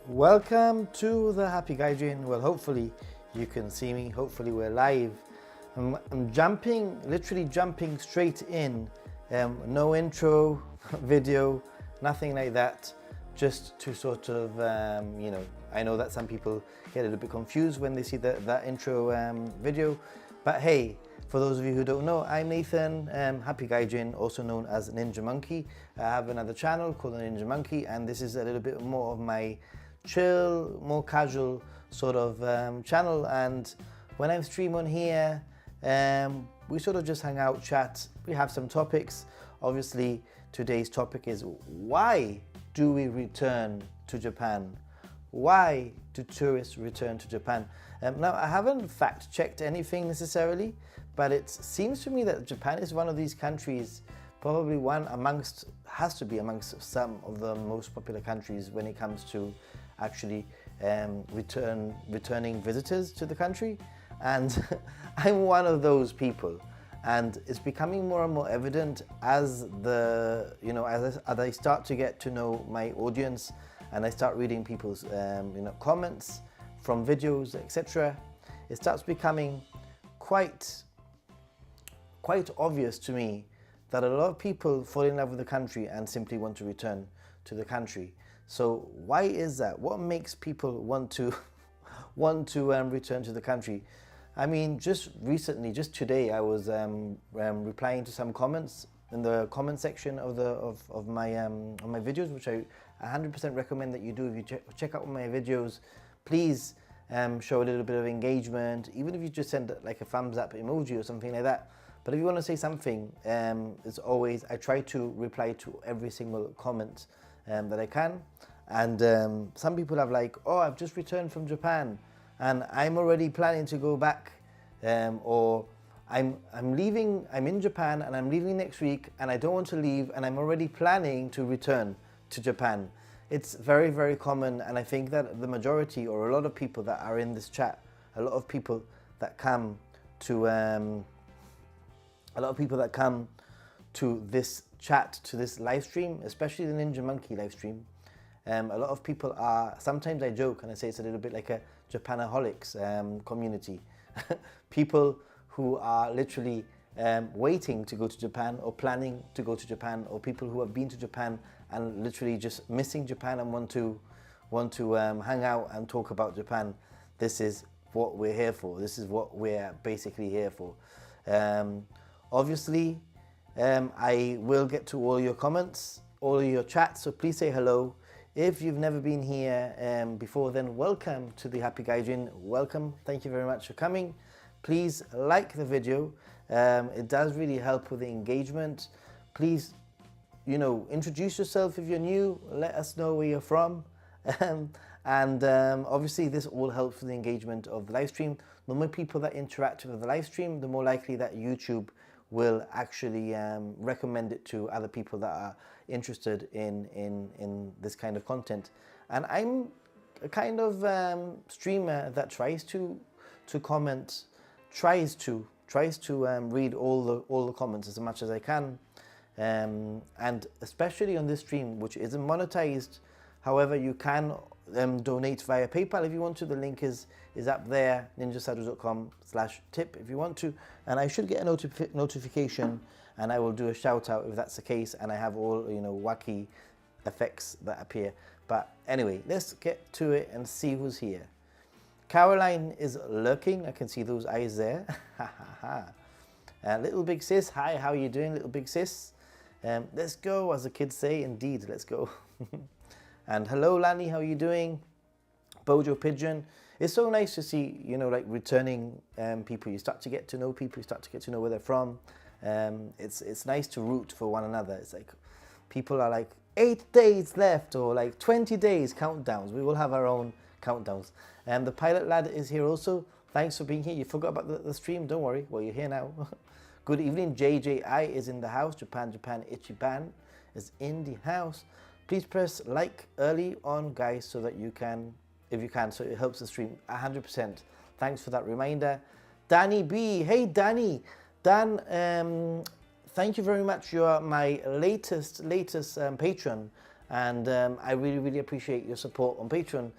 Welcome to the Happy Gaijin. Well, hopefully you can see me. Hopefully we're live. I'm literally jumping straight in. No intro, video, nothing like that. Just to sort of, I know that some people get a little bit confused when they see that intro video. But hey, for those of you who don't know, I'm Nathan, Happy Gaijin, also known as Ninja Monkey. I have another channel called the Ninja Monkey, and this is a little bit more of my chill, more casual sort of channel. And when I stream on here, we sort of just hang out, chat. We have some topics. Obviously, today's topic is why do we return to Japan? Why do tourists return to Japan? Now, I haven't fact-checked anything necessarily, but it seems to me that Japan is one of these countries, probably has to be amongst some of the most popular countries when it comes to actually returning visitors to the country. And I'm one of those people. And it's becoming more and more evident as as I start to get to know my audience and I start reading people's comments from videos, etc. It starts becoming quite obvious to me that a lot of people fall in love with the country and simply want to return to the country. So why is that? What makes people want to return to the country? I mean, just recently, just today, I was replying to some comments in the comment section of my videos, which I 100% recommend that you do. If you check out my videos, please show a little bit of engagement, even if you just send like a thumbs up emoji or something like that. But if you want to say something, as always, I try to reply to every single comment that I can. And some people have like, oh, I've just returned from Japan and I'm already planning to go back, or I'm in Japan and I'm leaving next week and I don't want to leave and I'm already planning to return to Japan. It's very, very common, and I think that the majority or a lot of people that are in this chat, a lot of people that come to this chat, to this live stream, especially the Ninja Monkey live stream, a lot of people are, sometimes I joke and I say it's a little bit like a Japanaholics community. People who are literally waiting to go to Japan or planning to go to Japan, or people who have been to Japan and literally just missing Japan and want to hang out and talk about Japan. This is what we're here for. This is what we're basically here for. Obviously, I will get to all your comments, all your chats, so please say hello. If you've never been here before, then welcome to the Happy Gaijin. Welcome. Thank you very much for coming. Please like the video. It does really help with the engagement. Please, introduce yourself if you're new. Let us know where you're from. Obviously, this all helps with the engagement of the live stream. The more people that interact with the live stream, the more likely that YouTube will actually recommend it to other people that are interested in this kind of content. And I'm a kind of streamer that tries to comment, tries to read all the comments as much as I can, and especially on this stream, which isn't monetized. However, you can donate via PayPal if you want to. The link is up there, ninjasadhus.com/tip if you want to. And I should get a notification, and I will do a shout out if that's the case. And I have all wacky effects that appear. But anyway, let's get to it and see who's here. Caroline is lurking. I can see those eyes there. Little Big Sis, hi, how are you doing, Little Big Sis? Let's go, as the kids say. Indeed, let's go. And hello, Lani, how are you doing? Bojo Pigeon. It's so nice to see, like returning people. You start to get to know people. You start to get to know where they're from. It's nice to root for one another. It's like people are like 8 days left, or like 20 days countdowns. We will have our own countdowns. The Pilot Lad is here also. Thanks for being here. You forgot about the stream. Don't worry. Well, you're here now. Good evening. JJI is in the house. Japan Ichiban is in the house. Please press like early on, guys, so that you can, if you can, so it helps the stream 100%. Thanks for that reminder. Danny B. Hey, Danny. Dan, thank you very much. You are my latest patron. and I really, really appreciate your support on Patreon.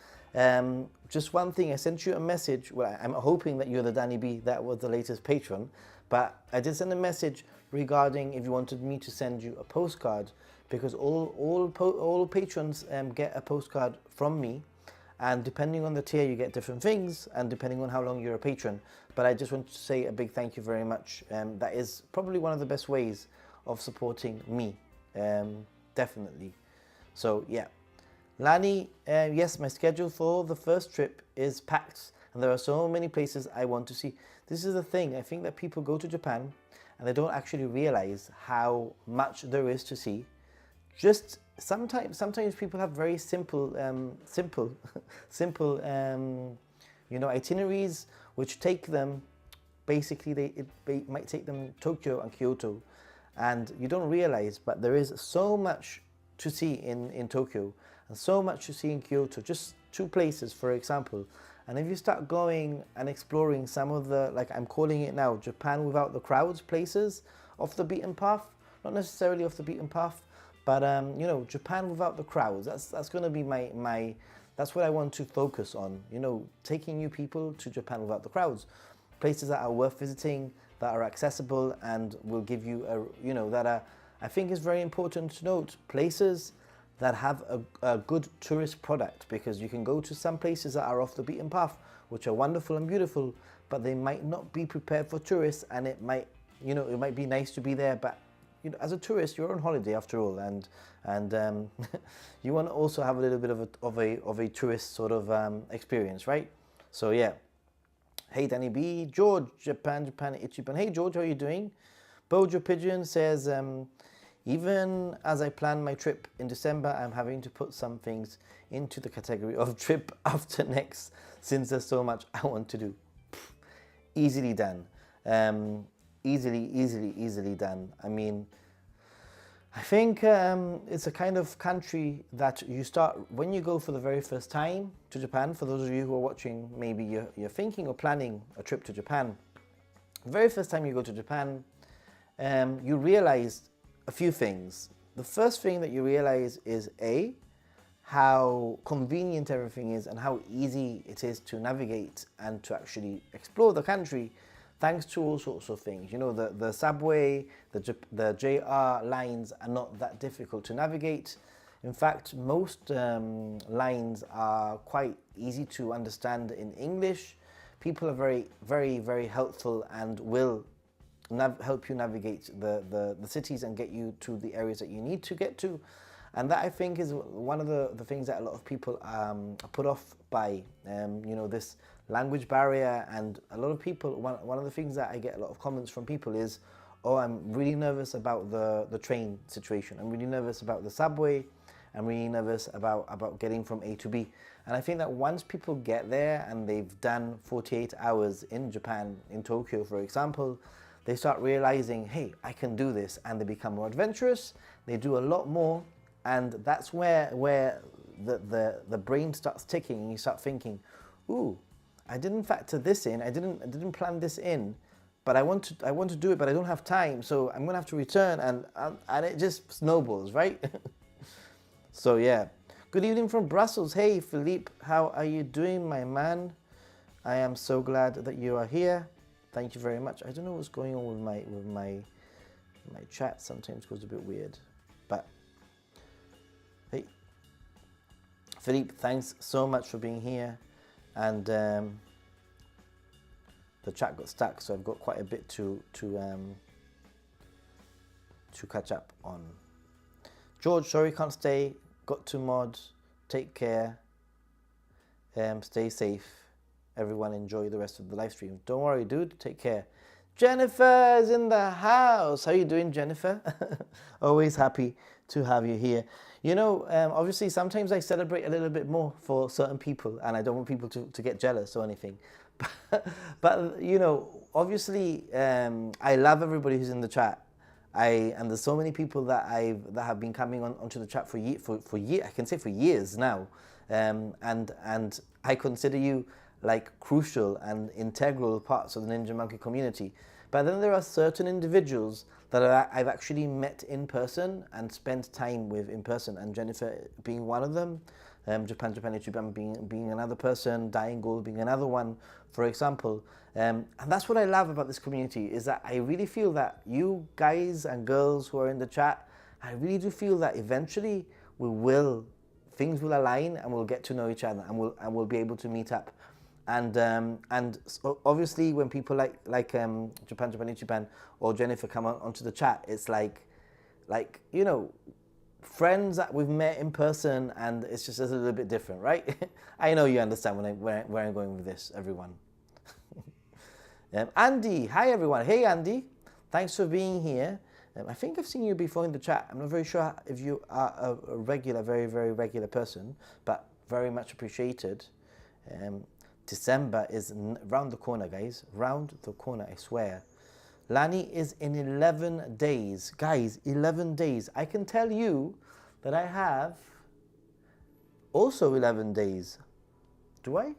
Just one thing, I sent you a message. Well, I'm hoping that you're the Danny B that was the latest patron, but I did send a message regarding if you wanted me to send you a postcard, because all patrons get a postcard from me, and depending on the tier you get different things, and depending on how long you're a patron. But I just want to say a big thank you very much. That is probably one of the best ways of supporting me, definitely. So yeah. Lani, yes, my schedule for the first trip is packed, and there are so many places I want to see. This is the thing, I think that people go to Japan and they don't actually realize how much there is to see. Just sometimes people have very simple itineraries which take them, basically it might take them Tokyo and Kyoto, and you don't realize, but there is so much to see in Tokyo and so much to see in Kyoto, just 2 places for example. And if you start going and exploring some of the, like I'm calling it now, Japan without the crowds places, off the beaten path, not necessarily off the beaten path, but you know, Japan without the crowds, that's going to be my that's what I want to focus on, you know, taking new people to Japan without the crowds, places that are worth visiting, that are accessible and will give you a, you know, that are, I think is very important to note, places that have a good tourist product, because you can go to some places that are off the beaten path, which are wonderful and beautiful, but they might not be prepared for tourists, and it might, you know, it might be nice to be there, but you know, as a tourist, you're on holiday after all, and you want to also have a little bit of a tourist sort of experience, right? So yeah. Hey Danny B, George, Japan, Ichiban. Hey George, how are you doing? Bojo Pigeon says, even as I plan my trip in December, I'm having to put some things into the category of trip after next, since there's so much I want to do. Easily done. Easily done. I mean, I think it's a kind of country that you start, when you go for the very first time to Japan, for those of you who are watching, maybe you're thinking or planning a trip to Japan. The very first time you go to Japan, you realize a few things. The first thing that you realize is how convenient everything is and how easy it is to navigate and to actually explore the country, thanks to all sorts of things. You know, the subway, the JR lines are not that difficult to navigate. In fact, most lines are quite easy to understand in English. People are very helpful and will help you navigate the cities and get you to the areas that you need to get to. And that, I think, is one of the things that a lot of people are put off by, you know, this language barrier. And a lot of people, one of the things that I get a lot of comments from people is, oh, I'm really nervous about the train situation. I'm really nervous about the subway. I'm really nervous about getting from A to B. And I think that once people get there and they've done 48 hours in Japan, in Tokyo, for example, they start realizing, hey, I can do this, and they become more adventurous. They do a lot more, and that's where the brain starts ticking, and you start thinking, ooh, I didn't factor this in. I didn't plan this in, but I want to do it, but I don't have time, so I'm gonna have to return, and it just snowballs, right? So yeah. Good evening from Brussels. Hey Philippe, how are you doing, my man? I am so glad that you are here. Thank you very much. I don't know what's going on with my chat. Sometimes goes a bit weird, but hey, Philippe, thanks so much for being here. And the chat got stuck, so I've got quite a bit to catch up on. George, sorry, can't stay. Got to mod. Take care. Stay safe. Everyone enjoy the rest of the live stream. Don't worry, dude. Take care. Jennifer is in the house. How you doing, Jennifer? Always happy to have you here. You know, obviously, sometimes I celebrate a little bit more for certain people, and I don't want people to get jealous or anything. But you know, obviously, I love everybody who's in the chat. And there's so many people that have been coming onto the chat for I can say for years now, and I consider you like crucial and integral parts of the Ninja Monkey community. But then there are certain individuals that I've actually met in person and spent time with in person, and Jennifer being one of them, Japan being another person, Dying Gold being another one, for example. And that's what I love about this community, is that I really feel that you guys and girls who are in the chat, I really do feel that eventually things will align and we'll get to know each other, and we'll be able to meet up. And so obviously when people like Japan or Jennifer come onto the chat, it's like you know, friends that we've met in person, and it's just a little bit different, right? I know you understand where I'm going with this, everyone. Andy, hi everyone. Hey Andy, thanks for being here. I think I've seen you before in the chat. I'm not very sure if you are a regular, very, very regular person, but very much appreciated. December is round the corner, guys. Round the corner, I swear. Lani is in 11 days. Guys, 11 days. I can tell you that I have also 11 days. Do I?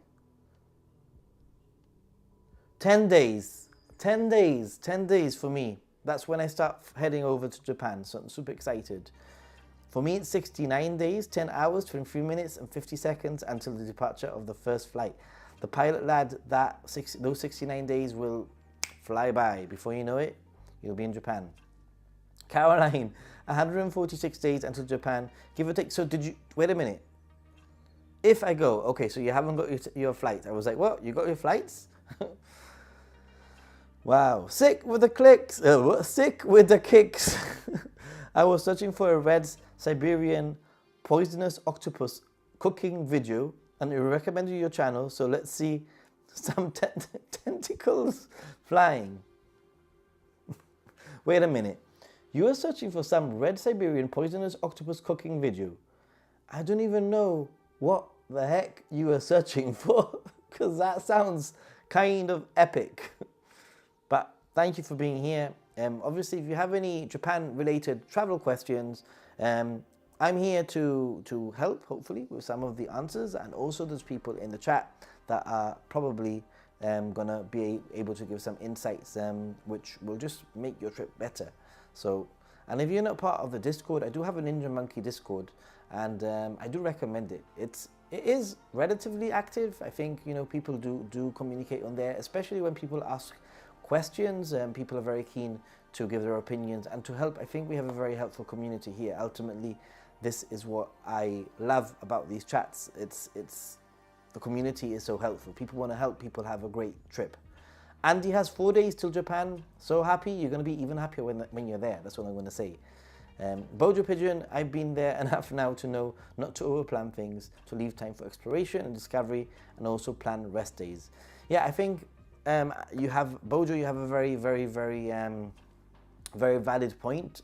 10 days. 10 days. 10 days for me. That's when I start heading over to Japan, so I'm super excited. For me, it's 69 days, 10 hours, 23 minutes and 50 seconds until the departure of the first flight. The pilot lad, those 69 days will fly by. Before you know it, you'll be in Japan. Caroline, 146 days until Japan, give or take. So did you, wait a minute. If I go, okay, so you haven't got your flight. I was like, what, you got your flights? Wow, sick with the clicks, sick with the kicks. I was searching for a red Siberian poisonous octopus cooking video, and it recommended your channel, so let's see some tentacles flying. Wait a minute. You are searching for some red Siberian poisonous octopus cooking video. I don't even know what the heck you are searching for, because that sounds kind of epic. But thank you for being here. Obviously, if you have any Japan-related travel questions, I'm here to help, hopefully, with some of the answers. And also there's people in the chat that are probably gonna be able to give some insights, which will just make your trip better. So, and if you're not part of the Discord, I do have a Ninja Monkey Discord, and I do recommend it. It is relatively active. I think, you know, people do communicate on there, especially when people ask questions. People are very keen to give their opinions and to help. I think we have a very helpful community here. Ultimately, this is what I love about these chats. It's the community is so helpful. People want to help people have a great trip. Andy has 4 days till Japan. So happy. You're going to be even happier when you're there. That's what I'm going to say. Bojo Pigeon, I've been there enough now to know not to overplan things, to leave time for exploration and discovery, and also plan rest days. Yeah, I think you have, Bojo, you have a very, very, very, very valid point.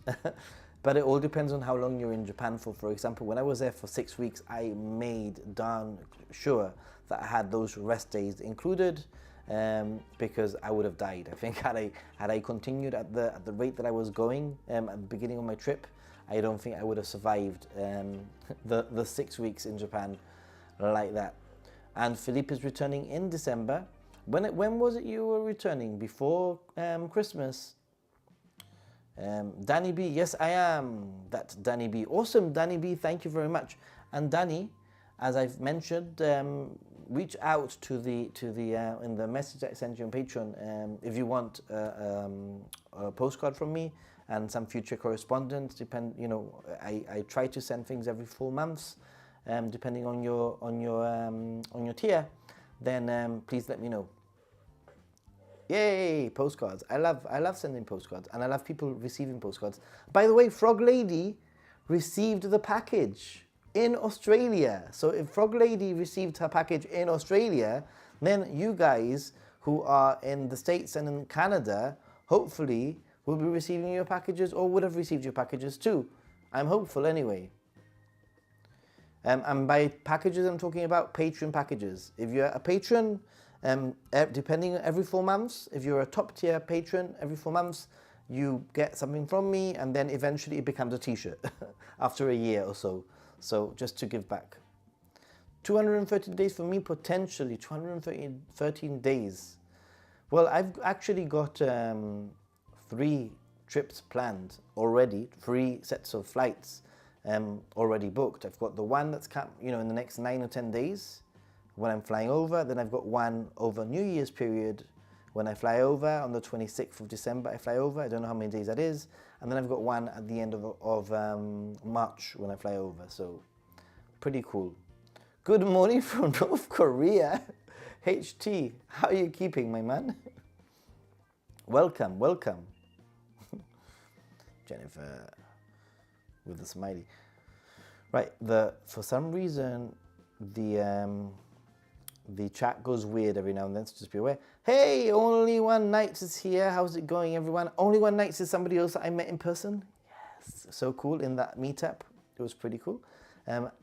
But it all depends on how long you're in Japan for. For example, when I was there for 6 weeks, I made darn sure that I had those rest days included, because I would have died. I think had I continued at the rate that I was going at the beginning of my trip, I don't think I would have survived the 6 weeks in Japan like that. And Philippe is returning in December. When was it you were returning? Before Christmas? Danny B, yes I am. That's Danny B. Awesome, Danny B, thank you very much. And Danny, as I've mentioned, reach out to the in the message that I sent you on Patreon if you want a postcard from me and some future correspondence. You know, I try to send things every 4 months, depending on your tier. Then please let me know. Yay, postcards. I love sending postcards, and I love people receiving postcards. By the way, Frog Lady received the package in Australia. So if Frog Lady received her package in Australia, then you guys who are in the States and in Canada, hopefully will be receiving your packages, or would have received your packages too. I'm hopeful anyway. And by packages, I'm talking about Patreon packages. If you're a patron, depending on every 4 months, if you're a top tier patron, every 4 months, you get something from me, and then eventually it becomes a t-shirt after a year or so. So just to give back. 213 days for me, potentially 213 days. Well, I've actually got 3 trips planned already, 3 sets of flights already booked. I've got the one that's in the next 9 or 10 days when I'm flying over. Then I've got one over New Year's period when I fly over on the 26th of December. I fly over. I don't know how many days that is. And then I've got one at the end of March when I fly over. So pretty cool. Good morning from North Korea. HT, how are you keeping, my man? Welcome, welcome. Jennifer with the smiley. Right, for some reason the chat goes weird every now and then, so just be aware. Hey, Only One Nights is here. How's it going, everyone? Only One Nights is somebody else that I met in person. Yes, so cool in that meetup. It was pretty cool.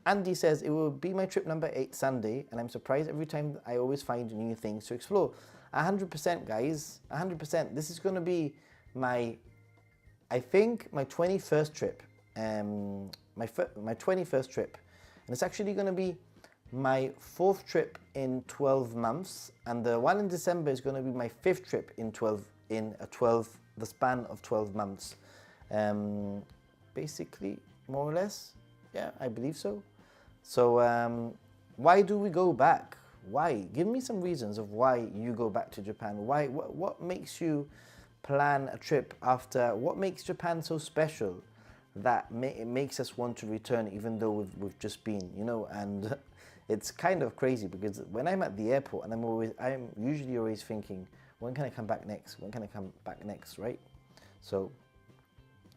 Andy says, it will be my trip number 8 Sunday, and I'm surprised every time I always find new things to explore. 100%, guys, 100%. This is going to be I think my 21st trip. My 21st trip. And it's actually going to be my 4th trip in 12 months, and the one in December is going to be my 5th trip in the span of 12 months. Basically, more or less. Yeah, I believe so. So why do we go back? Why? Give me some reasons of why you go back to Japan. Why? What makes you plan a trip after? What makes Japan so special that it makes us want to return, even though we've just been, and it's kind of crazy because when I'm at the airport and I'm usually always thinking, when can I come back next? When can I come back next, right? So,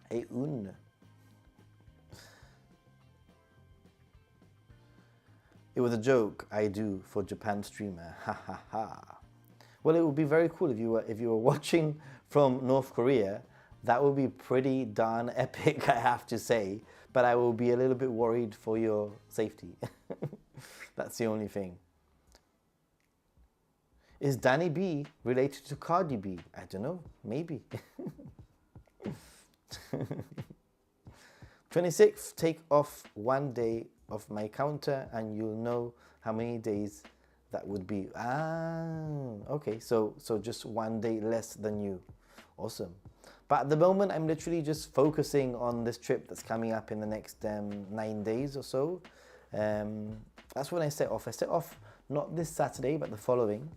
it was a joke I do for Japan streamer, ha ha ha. Well, it would be very cool if you were watching from North Korea. That would be pretty darn epic, I have to say, but I will be a little bit worried for your safety. That's the only thing. Is Danny B related to Cardi B? I don't know, maybe. 26th, take off 1 day of my counter and you'll know how many days that would be. Okay, so just 1 day less than you. Awesome. But at the moment, I'm literally just focusing on this trip that's coming up in the next 9 days or so. That's when I set off. I set off not this Saturday, but the following.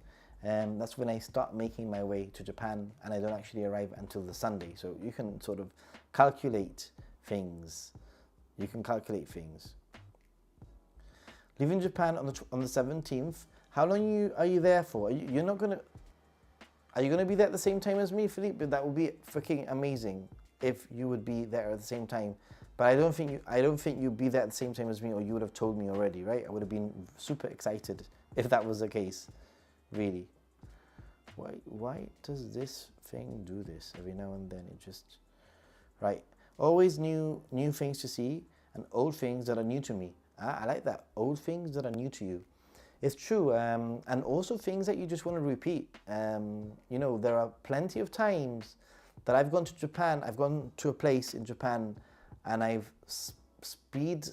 That's when I start making my way to Japan, and I don't actually arrive until the Sunday. So you can sort of calculate things. Leaving Japan on the 17th. How long are you there for? Are you gonna be there at the same time as me, Philippe? That would be freaking amazing if you would be there at the same time. But I don't think you'd be there at the same time as me, or you would have told me already, right? I would have been super excited if that was the case, really. Why does this thing do this every now and then? It just, right. Always new things to see and old things that are new to me. I like that. Old things that are new to you. It's true, and also things that you just want to repeat. There are plenty of times that I've gone to Japan. I've gone to a place in Japan, and I've speed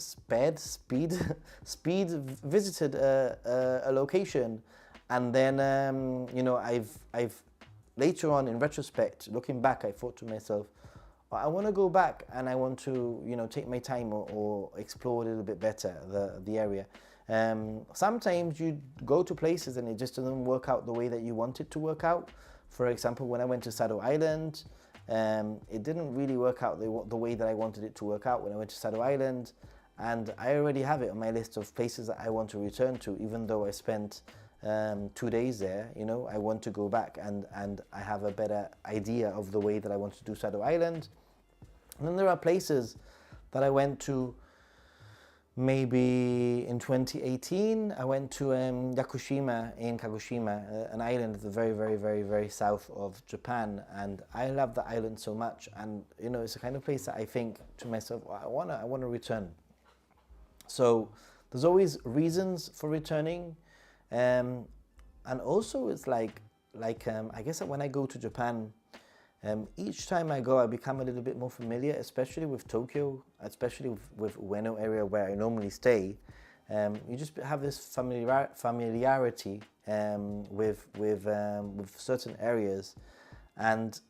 visited a location, and then I've later on in retrospect, looking back, I thought to myself, I want to go back and I want to take my time or explore a little bit better the area. Sometimes you go to places and it just doesn't work out the way that you want it to work out. For example, when I went to Sado Island, it didn't really work out the way that I wanted it to work out when I went to Sado Island, and I already have it on my list of places that I want to return to, even though I spent 2 days there. I want to go back and I have a better idea of the way that I want to do Sado Island. And then there are places that I went to. Maybe in 2018, I went to Yakushima in Kagoshima, an island at the very, very, very, very south of Japan, and I love the island so much. And it's the kind of place that I think to myself, I wanna return. So there's always reasons for returning, and also it's like I guess that when I go to Japan, each time I go, I become a little bit more familiar, especially with Tokyo, especially with Ueno area where I normally stay. You just have this familiarity with certain areas, and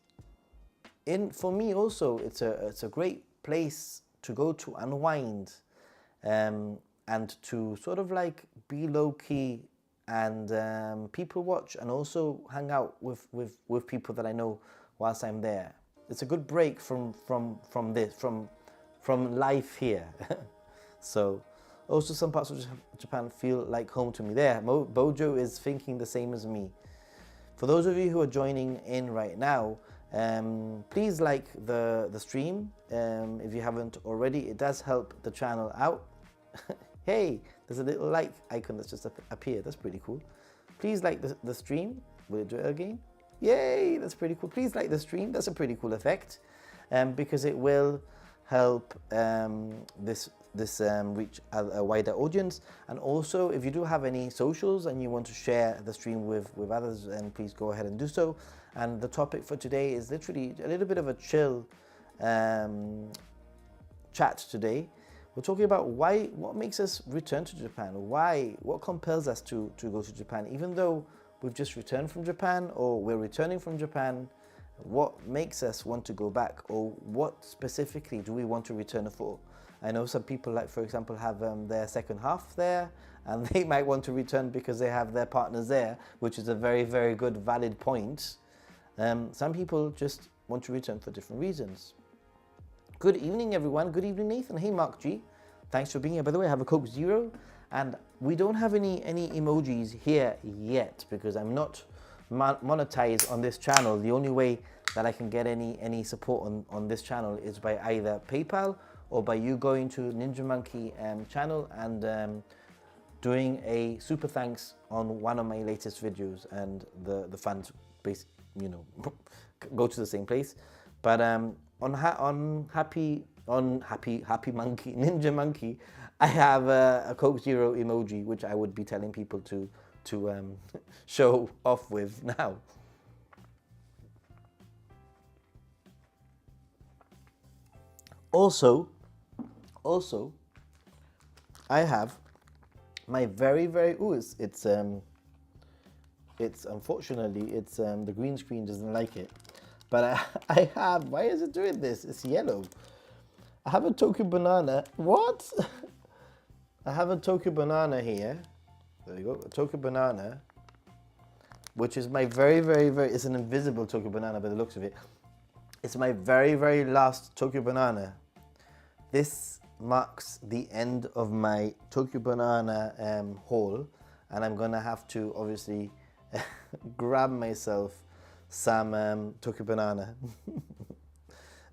for me also, it's a great place to go to unwind, and to sort of like be low key and people watch, and also hang out with people that I know whilst I'm there. It's a good break from life here. So also some parts of Japan feel like home to me. There, Bojo is thinking the same as me. For those of you who are joining in right now, please like the stream if you haven't already. It does help the channel out. Hey, there's a little like icon that's just appeared. That's pretty cool. Please like the stream. Will it do it again? Yay, that's pretty cool. Please like the stream. That's a pretty cool effect, because it will help this reach a wider audience. And also, if you do have any socials and you want to share the stream with others, then please go ahead and do so. And the topic for today is literally a little bit of a chill chat today. We're talking about what makes us return to Japan, what compels us to go to Japan, even though we've just returned from Japan or we're returning from Japan. What makes us want to go back, or what specifically do we want to return for? I know some people, like for example, have their second half there, and they might want to return because they have their partners there, which is a very, very good, valid point. Some people just want to return for different reasons. Good evening, everyone. Good evening, Nathan. Hey, Mark G. Thanks for being here. By the way, I have a Coke Zero, and we don't have any emojis here yet because I'm not monetized on this channel. The only way that I can get any support on this channel is by either PayPal or by you going to Ninja Monkey channel and doing a super thanks on one of my latest videos, and the funds go to the same place. But on Happy Monkey, Ninja Monkey, I have a Coke Zero emoji, which I would be telling people to show off with now. Also, I have my very, it's unfortunately the green screen doesn't like it, but I have, why is it doing this? It's yellow. I have a Tokyo banana. What? I have a Tokyo banana here. There you go, a Tokyo banana, which is my very, it's an invisible Tokyo banana by the looks of it. It's my very last Tokyo banana. This marks the end of my Tokyo banana haul, and I'm gonna have to obviously grab myself some Tokyo banana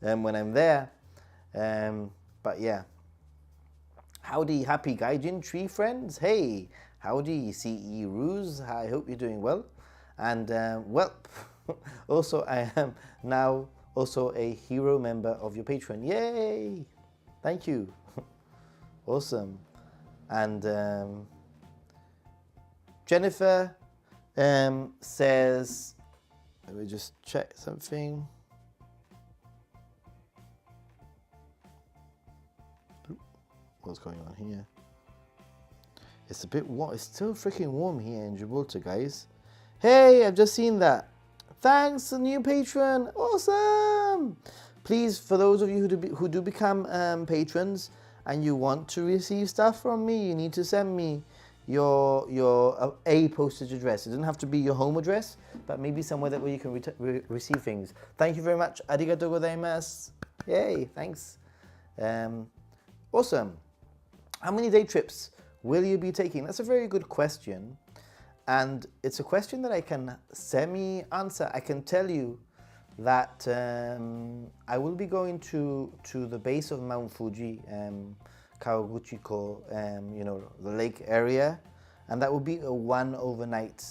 when I'm there. But yeah. Howdy, happy Gaijin tree friends. Hey, howdy, CE Ruse. I hope you're doing well. And well, also I am now also a hero member of your Patreon. Yay! Thank you. Awesome. And Jennifer says, let me just check something. What's going on here? It's a bit warm. It's still freaking warm here in Gibraltar, guys. Hey, I've just seen that. Thanks, a new patron. Awesome. Please, for those of you who do become patrons and you want to receive stuff from me, you need to send me your a postage address. It doesn't have to be your home address, but maybe somewhere that where you can receive things. Thank you very much. Arigatou gozaimasu. Yay, thanks. Awesome. How many day trips will you be taking? That's a very good question. And it's a question that I can semi-answer. I can tell you that I will be going to the base of Mount Fuji, Kawaguchiko, the lake area. And that will be a 1 overnight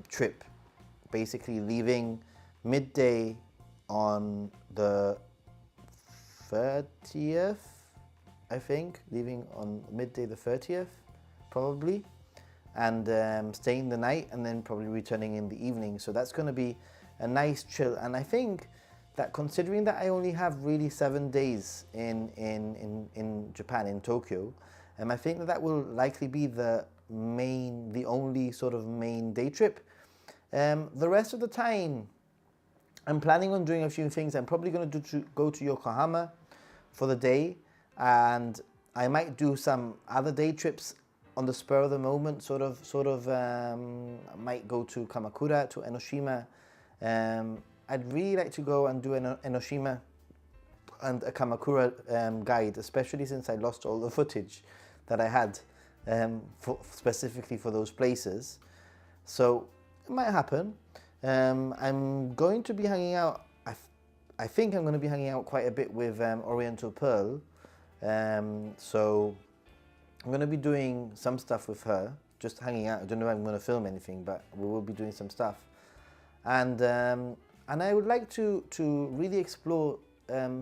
trip. Basically leaving midday on the 30th, I think, leaving on midday the 30th, probably, and staying the night and then probably returning in the evening. So that's going to be a nice chill. And I think that considering that I only have really 7 days in Japan, in Tokyo, I think that will likely be the only sort of main day trip. The rest of the time, I'm planning on doing a few things. I'm probably going to go to Yokohama for the day, and I might do some other day trips on the spur of the moment. I might go to Kamakura, to Enoshima. I'd really like to go and do an Enoshima and a Kamakura guide, especially since I lost all the footage that I had specifically for those places. So it might happen. I'm going to be hanging out, I think I'm going to be hanging out quite a bit with Oriental Pearl. So I'm going to be doing some stuff with her, just hanging out. I don't know if I'm going to film anything, but we will be doing some stuff. And I would like to really explore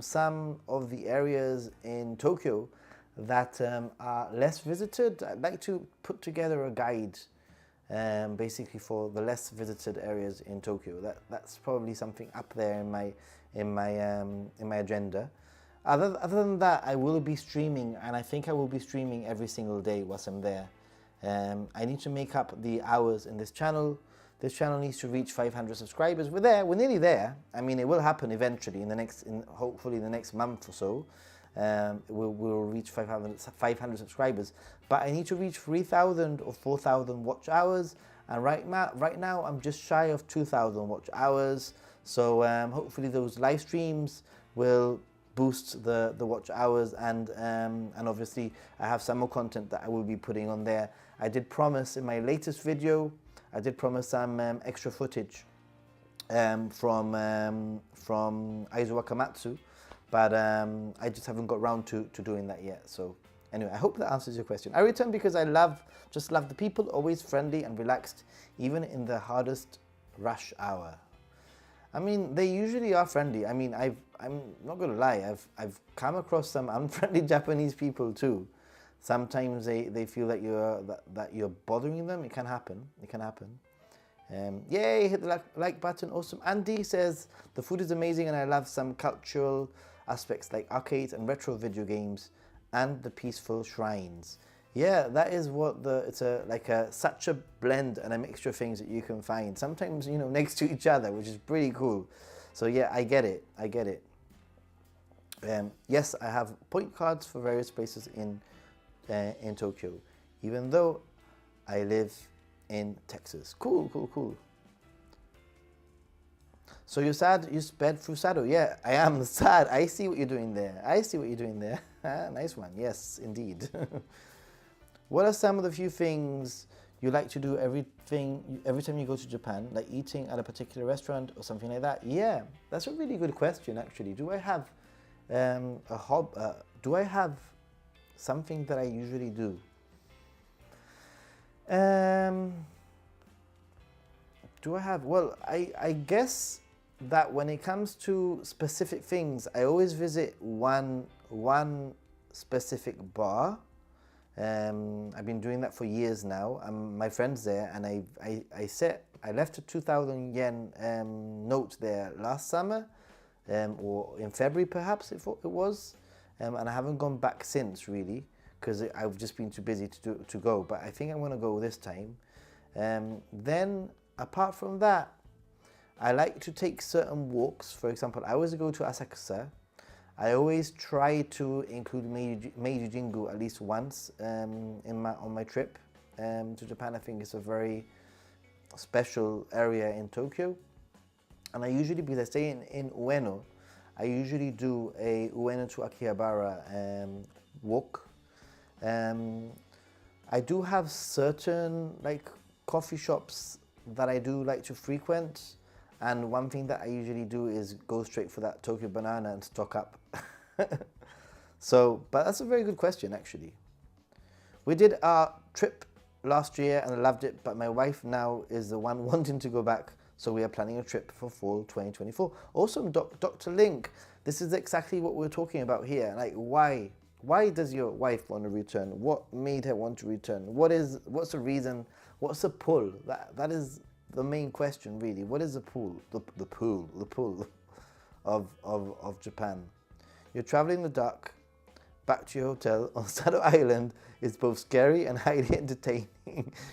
some of the areas in Tokyo that are less visited. I'd like to put together a guide basically for the less visited areas in Tokyo. That's probably something up there in my agenda. Other than that, I will be streaming, and I think I will be streaming every single day whilst I'm there. I need to make up the hours in this channel. This channel needs to reach 500 subscribers. We're there. We're nearly there. I mean, it will happen eventually hopefully in the next month or so. We'll reach 500 subscribers, but I need to reach 3,000 or 4,000 watch hours, and right now I'm just shy of 2,000 watch hours. So hopefully those live streams will boost the watch hours, and obviously I have some more content that I will be putting on there. I did promise in my latest video, I did promise some extra footage from Aizu Wakamatsu, but I just haven't got round to doing that yet. So anyway, I hope that answers your question. I return because I just love the people, always friendly and relaxed, even in the hardest rush hour. I mean, they usually are friendly. I mean, I'm not gonna lie, I've come across some unfriendly Japanese people too. Sometimes they feel that you're bothering them. It can happen. It can happen. Yay! Hit the like button. Awesome. Andy says the food is amazing, and I love some cultural aspects like arcades and retro video games, and the peaceful shrines. Yeah, that is what it's such a blend and a mixture of things that you can find. Sometimes, you know, next to each other, which is pretty cool. So yeah, I get it. I get it. Yes, I have point cards for various places in Tokyo, even though I live in Texas. Cool, cool, cool. So you're sad, you sped through Sado. Yeah, I am sad. I see what you're doing there. I see what you're doing there. Nice one. Yes, indeed. What are some of the few things you like to do every time you go to Japan, like eating at a particular restaurant or something like that? Yeah, that's a really good question, actually. Do I have do I have something that I usually do? Do I have? Well, I guess that when it comes to specific things, I always visit one specific bar. I've been doing that for years now. My friend's there, and I left a 2,000 yen note there last summer, or in February perhaps it was, and I haven't gone back since really, because I've just been too busy to go. But I think I'm gonna go this time. Then apart from that, I like to take certain walks. For example, I always go to Asakusa. I always try to include Meiji Jingu at least once on my trip to Japan. I think it's a very special area in Tokyo. And I usually, because I stay in Ueno, I usually do a Ueno to Akihabara walk. I do have certain like coffee shops that I do like to frequent. And one thing that I usually do is go straight for that Tokyo banana and stock up. But that's a very good question, actually. We did our trip last year and I loved it, but my wife now is the one wanting to go back. So we are planning a trip for fall 2024. Awesome, Dr. Link. This is exactly what we're talking about here. Like, why? Why does your wife want to return? What made her want to return? What's the reason? What's the pull? That is the main question, really. What is the pull? The pull of Japan. You're traveling in the dark back to your hotel on Sado Island. It's both scary and highly entertaining.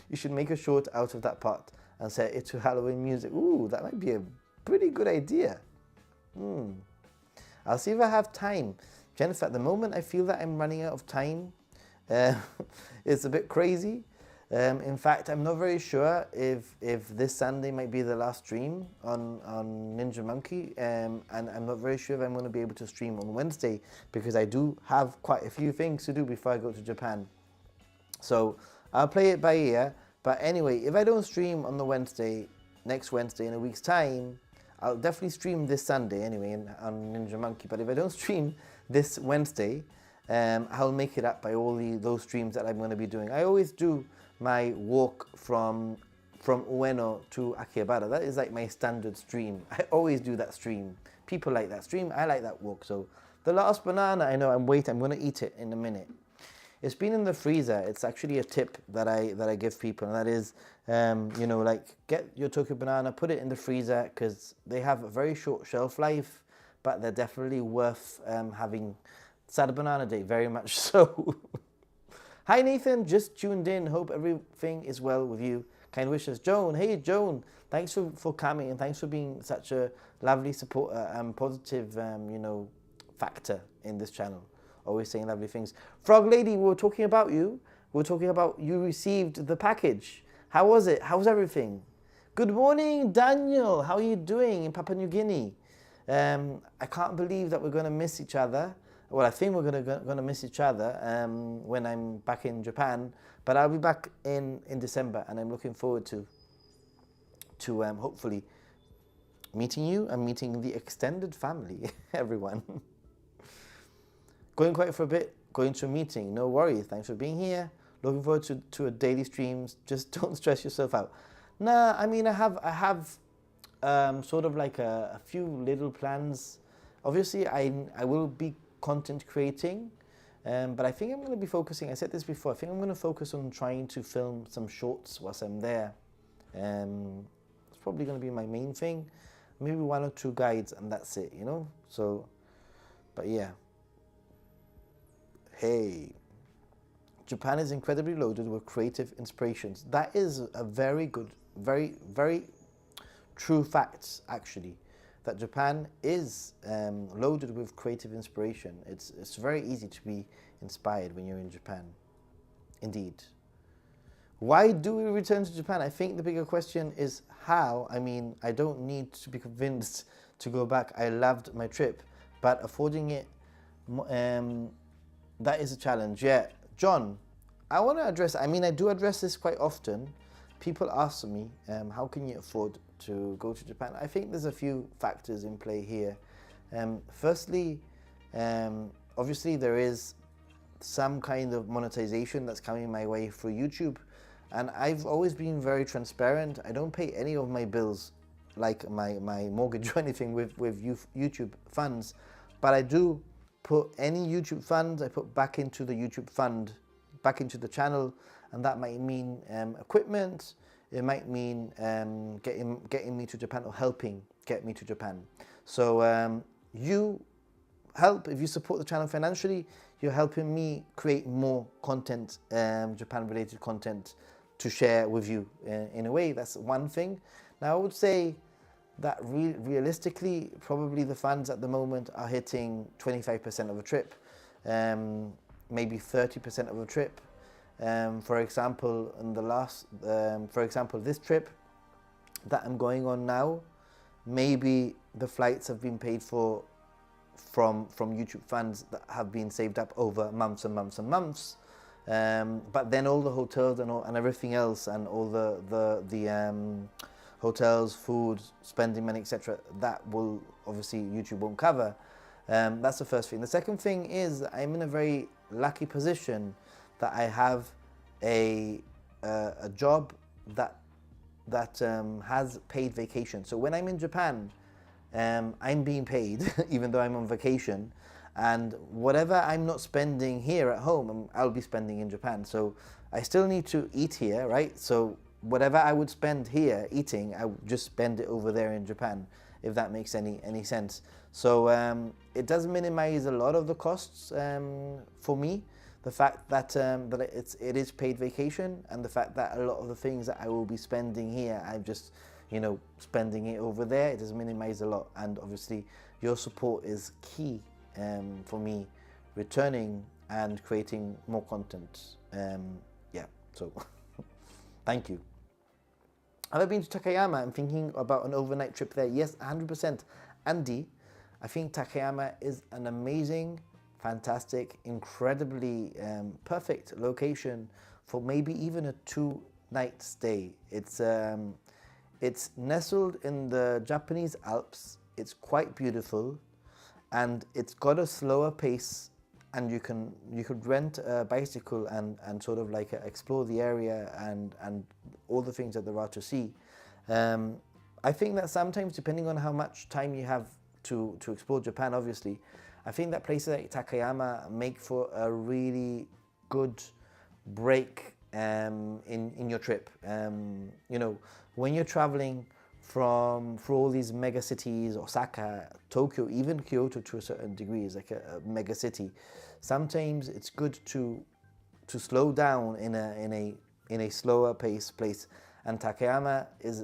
You should make a short out of that part and set it to Halloween music. Ooh, that might be a pretty good idea. I'll see if I have time. Jennifer, at the moment, I feel that I'm running out of time. It's a bit crazy. In fact, I'm not very sure if this Sunday might be the last stream on Ninja Monkey, and I'm not very sure if I'm going to be able to stream on Wednesday, because I do have quite a few things to do before I go to Japan. So I'll play it by ear. But anyway, if I don't stream on the next Wednesday in a week's time, I'll definitely stream this Sunday anyway on Ninja Monkey. But if I don't stream this Wednesday, I'll make it up by all those streams that I'm going to be doing. I always do my walk from Ueno to Akihabara. That is like my standard stream. I always do that stream. People like that stream. I like that walk. So the last banana, I know I'm going to eat it in a minute. It's been in the freezer. It's actually a tip that I give people, and that is, you know, like, get your Tokyo banana, put it in the freezer, because they have a very short shelf life, but they're definitely worth having. Sad Banana Day, very much so. Hi Nathan, just tuned in. Hope everything is well with you. Kind wishes. Joan, hey Joan, thanks for coming, and thanks for being such a lovely supporter and positive, you know, factor in this channel. Always saying lovely things. Frog Lady, we were talking about you. We were talking about you received the package. How was it? How's everything? Good morning, Daniel. How are you doing in Papua New Guinea? I can't believe that we're going to miss each other. Well, I think we're going to miss each other when I'm back in Japan, but I'll be back in December, and I'm looking forward to hopefully meeting you and meeting the extended family, everyone. Going quiet for a bit, going to a meeting, no worries. Thanks for being here. Looking forward to a daily streams. Just don't stress yourself out. Nah, I mean, I have sort of like a few little plans. Obviously, I will be content creating, but I think I'm going to be focusing, I said this before, I think I'm going to focus on trying to film some shorts whilst I'm there. It's probably going to be my main thing. Maybe 1 or 2 guides, and that's it, you know? So, but yeah. Hey. Japan is incredibly loaded with creative inspirations. That is a very good, very, very true fact, actually. That Japan is loaded with creative inspiration. It's very easy to be inspired when you're in Japan. Indeed. Why do we return to Japan? I think the bigger question is how. I mean, I don't need to be convinced to go back. I loved my trip, but affording it, that is a challenge. Yeah, John, I want to address, I mean, I do address this quite often. People ask me, how can you afford to go to Japan? I think there's a few factors in play here. Firstly, obviously there is some kind of monetization that's coming my way through YouTube, and I've always been very transparent. I don't pay any of my bills, like my mortgage or anything, with YouTube funds, but I do put any YouTube funds I put back into the YouTube fund, back into the channel, and that might mean equipment. It might mean getting me to Japan, or helping get me to Japan. So you help, if you support the channel financially, you're helping me create more content, Japan-related content, to share with you in a way. That's one thing. Now, I would say that realistically, probably the funds at the moment are hitting 25% of a trip, maybe 30% of a trip. For example, in the last, for example, this trip that I'm going on now, maybe the flights have been paid for from YouTube funds that have been saved up over months and months and months. But then all the hotels and everything else, and all the hotels, food, spending money, etc., that will obviously YouTube won't cover. That's the first thing. The second thing is I'm in a very lucky position that I have a job that has paid vacation. So when I'm in Japan, I'm being paid even though I'm on vacation, and whatever I'm not spending here at home, I'll be spending in Japan. So I still need to eat here, right? So whatever I would spend here eating, I would just spend it over there in Japan, if that makes any sense. So it does minimize a lot of the costs for me. The fact that it is paid vacation, and the fact that a lot of the things that I will be spending here, I've just, spending it over there. It has minimized a lot, and obviously your support is key for me returning and creating more content. Yeah, so thank you. Have I been to Takayama? I'm thinking about an overnight trip there. Yes, 100%. Andy, I think Takayama is an amazing, fantastic, incredibly perfect location for maybe even a 2-night stay. It's nestled in the Japanese Alps. It's quite beautiful, and it's got a slower pace, and you could rent a bicycle and sort of like explore the area and all the things that there are to see. I think that sometimes, depending on how much time you have to explore Japan, obviously, I think that places like Takayama make for a really good break in your trip. When you're traveling through all these mega cities, Osaka, Tokyo, even Kyoto to a certain degree is like a mega city. Sometimes it's good to slow down in a slower pace place, and Takayama is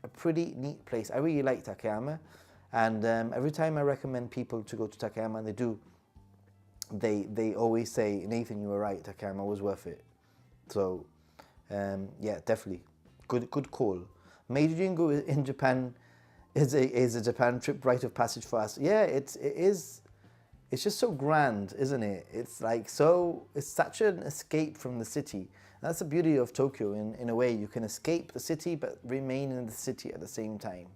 a pretty neat place. I really like Takayama, and every time I recommend people to go to Takayama, and they do, they always say, Nathan, you were right, Takayama was worth it. So yeah, definitely good call. Meiji Jingu in Japan is a Japan trip rite of passage for us. Yeah, it is. It's just so grand, isn't it? It's like it's such an escape from the city. That's the beauty of Tokyo. In a way, you can escape the city but remain in the city at the same time.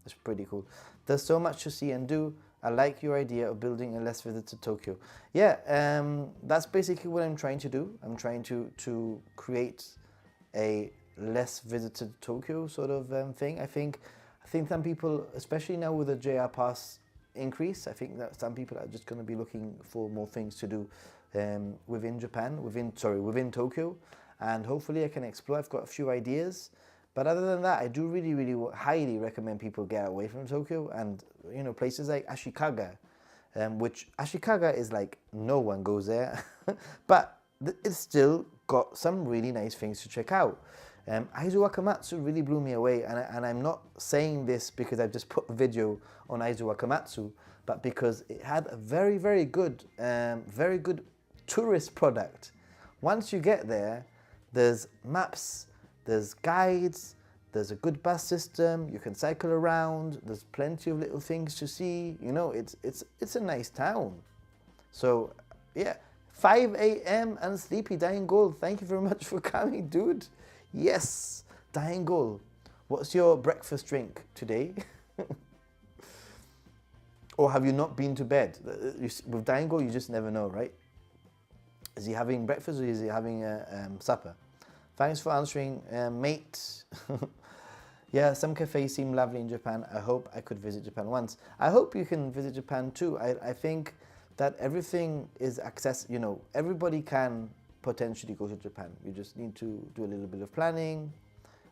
It's pretty cool. There's so much to see and do. I like your idea of building a less visited Tokyo. Yeah, that's basically what I'm trying to do. I'm trying to create a less visited Tokyo sort of thing. I think some people, especially now with the JR Pass increase, I think that some people are just going to be looking for more things to do within Tokyo, and hopefully I can explore. I've got a few ideas, but other than that, I do really highly recommend people get away from Tokyo, and places like Ashikaga, which Ashikaga is like no one goes there, but it's still got some really nice things to check out. Aizu Wakamatsu really blew me away, and I'm not saying this because I've just put a video on Aizu Wakamatsu, but because it had a very good tourist product. Once you get there, there's maps, there's guides, there's a good bus system, you can cycle around, there's plenty of little things to see. It's a nice town. So yeah, 5 a.m. and sleepy. Dying Gold, thank you very much for coming, dude. Yes, Dying Gold, what's your breakfast drink today? Or have you not been to bed? With Dying Gold, you just never know, right? Is he having breakfast or is he having supper? Thanks for answering, mate. Yeah, some cafes seem lovely in Japan. I hope I could visit Japan once. I hope you can visit Japan too. I think that everything is accessible. Everybody can potentially go to Japan. You just need to do a little bit of planning,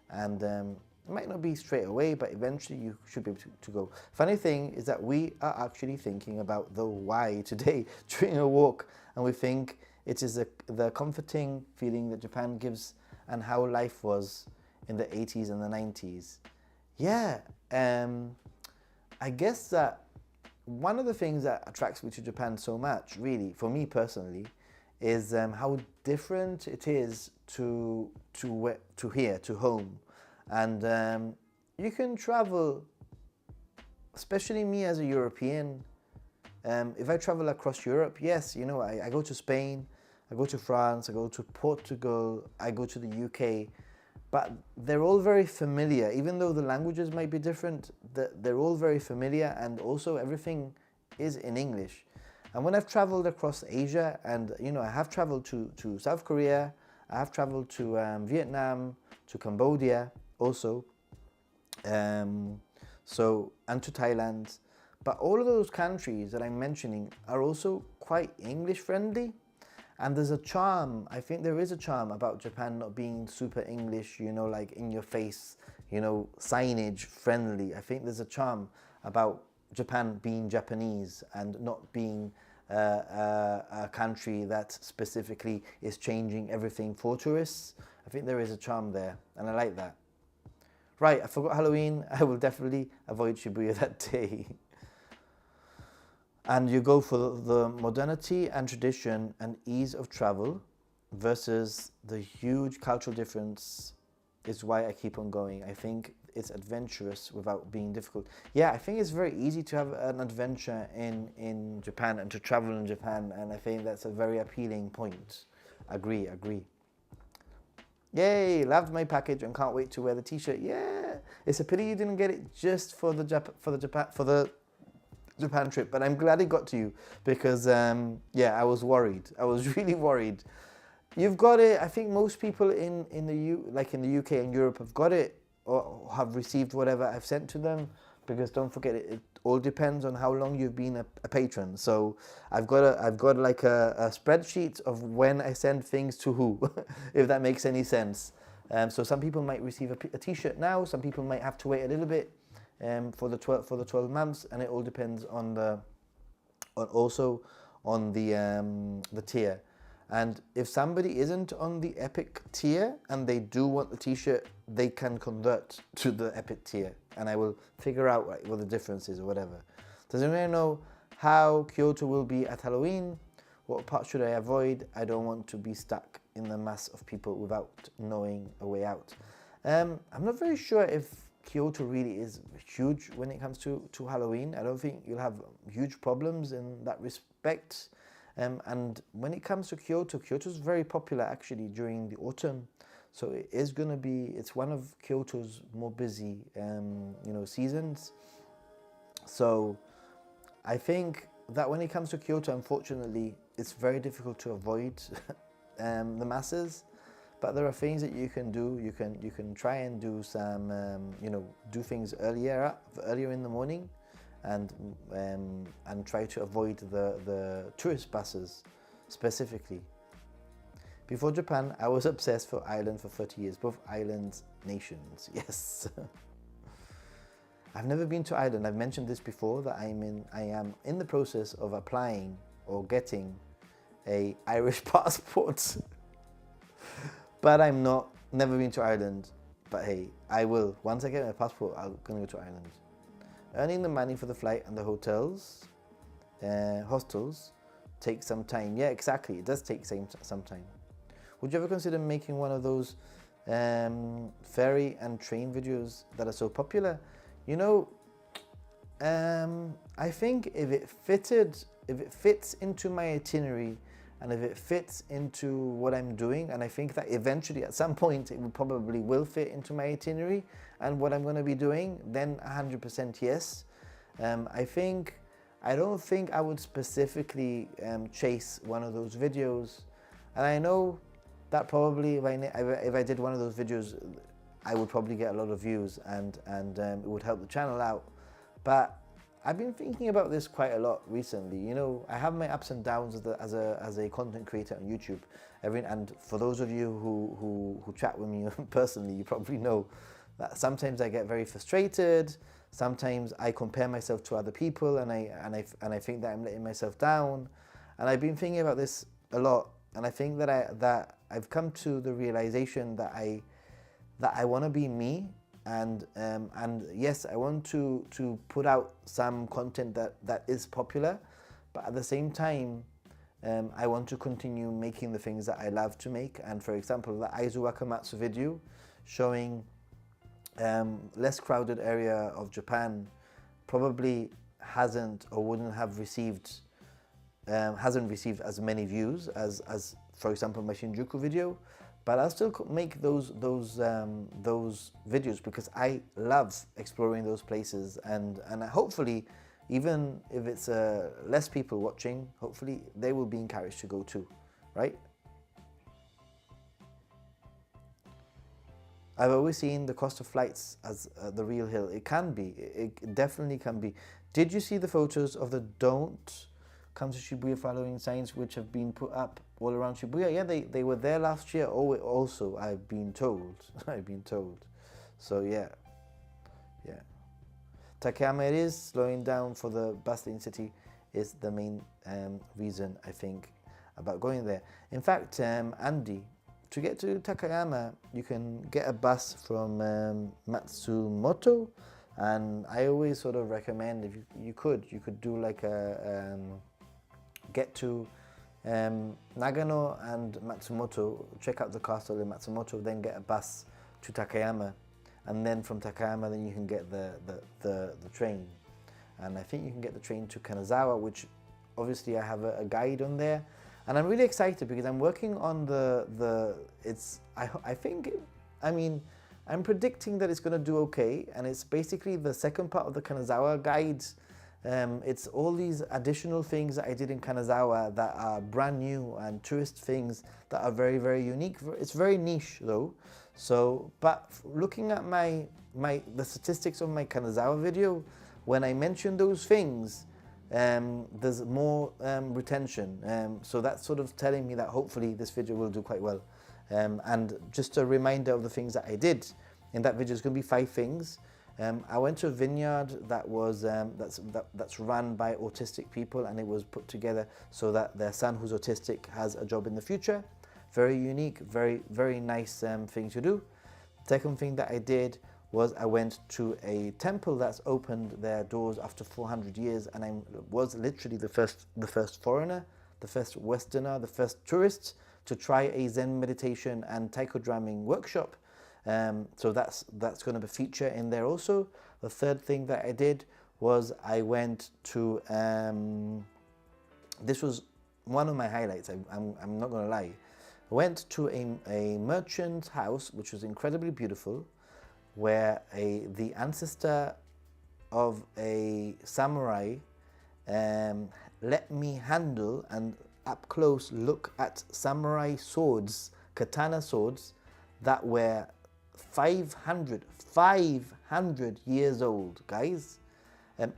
and it might not be straight away, but eventually you should be able to go. Funny thing is that we are actually thinking about the why today during a walk, and we think it is the comforting feeling that Japan gives and how life was in the 80s and the 90s. Yeah, I guess that one of the things that attracts me to Japan so much, really, for me personally, is how different it is to here, to home. And you can travel, especially me as a European, if I travel across Europe, yes, I go to Spain, I go to France, I go to Portugal, I go to the UK, but they're all very familiar. Even though the languages might be different, they're all very familiar, and also everything is in English. And when I've traveled across Asia, and I have traveled to South Korea, I have traveled to Vietnam, to Cambodia also, and to Thailand. But all of those countries that I'm mentioning are also quite English friendly. And there's a charm, I think there is a charm about Japan not being super English, like in your face, signage friendly. I think there's a charm about Japan being Japanese and not being a country that specifically is changing everything for tourists. I think there is a charm there, and I like that. Right, I forgot Halloween. I will definitely avoid Shibuya that day. And you go for the modernity and tradition and ease of travel versus the huge cultural difference is why I keep on going. I think it's adventurous without being difficult. Yeah, I think it's very easy to have an adventure in Japan and to travel in Japan, and I think that's a very appealing point. Agree. Yay, loved my package and can't wait to wear the t-shirt. Yeah, it's a pity you didn't get it just for the Japan trip, but I'm glad it got to you because yeah, I was worried. I was really worried. You've got it. I think most people in the UK and Europe have got it or have received whatever I've sent to them, because don't forget it all depends on how long you've been a patron. So I've got like a spreadsheet of when I send things to who, if that makes any sense. So some people might receive a t-shirt now. Some people might have to wait a little bit for the 12 months, and it all depends on the tier. And if somebody isn't on the Epic tier and they do want the t-shirt, they can convert to the Epic tier, and I will figure out what the difference is or whatever. Does anyone know how Kyoto will be at Halloween? What part should I avoid? I don't want to be stuck in the mass of people without knowing a way out. I'm not very sure if Kyoto really is huge when it comes to Halloween. I don't think you'll have huge problems in that respect. And when it comes to Kyoto, Kyoto's very popular actually during the autumn. So it is going to be, it's one of Kyoto's more busy, seasons. So I think that when it comes to Kyoto, unfortunately, it's very difficult to avoid the masses. But there are things that you can do. You can try and do some, do things earlier in the morning, and try to avoid the tourist buses specifically. Before Japan, I was obsessed for Ireland for 30 years, both islands, nations. Yes. I've never been to Ireland. I've mentioned this before, that I am in the process of applying or getting a Irish passport. But I'm never been to Ireland. But hey, I will. Once I get my passport, I'm gonna go to Ireland. Earning the money for the flight and the hostels takes some time. Yeah, exactly. It does take some time. Would you ever consider making one of those ferry and train videos that are so popular? I think if it fits into my itinerary, and if it fits into what I'm doing, and I think that eventually at some point it probably will fit into my itinerary and what I'm going to be doing, then 100% yes. I don't think I would specifically chase one of those videos, and I know that probably if I did one of those videos, I would probably get a lot of views and it would help the channel out. But I've been thinking about this quite a lot recently. I have my ups and downs as a content creator on YouTube. And for those of you who chat with me personally, you probably know that sometimes I get very frustrated. Sometimes I compare myself to other people, and I think that I'm letting myself down. And I've been thinking about this a lot, and I think that I've come to the realization that I want to be me. And yes, I want to put out some content that is popular, but at the same time, I want to continue making the things that I love to make. And for example, the Aizu Wakamatsu video showing less crowded area of Japan probably hasn't received as many views as for example my Shinjuku video. But I'll still make those videos because I love exploring those places, and hopefully, even if it's less people watching, hopefully they will be encouraged to go too, right? I've always seen the cost of flights as the real hill. It can be, it definitely can be. Did you see the photos of the "Don't Come to Shibuya" following signs which have been put up all around Shibuya? Yeah, they were there last year. Also, I've been told. So yeah. Takayama, it is slowing down for the bustling city is the main reason I think about going there. In fact, Andy to get to Takayama, you can get a bus from Matsumoto, and I always sort of recommend, if you could do like a get to Nagano and Matsumoto, check out the castle in Matsumoto, then get a bus to Takayama, and then from Takayama then you can get the train. And I think you can get the train to Kanazawa, which obviously I have a guide on there. And I'm really excited because I'm working on I'm predicting that it's going to do okay. And it's basically the second part of the Kanazawa guide. It's all these additional things that I did in Kanazawa that are brand new and tourist things that are very, very unique. It's very niche though. So, but looking at the statistics of my Kanazawa video, when I mention those things, there's more retention. So that's sort of telling me that hopefully this video will do quite well. And just a reminder of the things that I did in that video. It's going to be 5 things. I went to a vineyard that was that's run by autistic people, and it was put together so that their son, who's autistic, has a job in the future. Very unique, very, very nice thing to do. Second thing that I did was I went to a temple that's opened their doors after 400 years, and I was literally the first foreigner, the first Westerner, the first tourist to try a Zen meditation and taiko drumming workshop. So that's going to be a feature in there also. The third thing that I did was I went to, this was one of my highlights, I'm not going to lie. I went to a merchant's house, which was incredibly beautiful, where the ancestor of a samurai let me handle and up close look at samurai swords, katana swords, that were 500 years old, guys.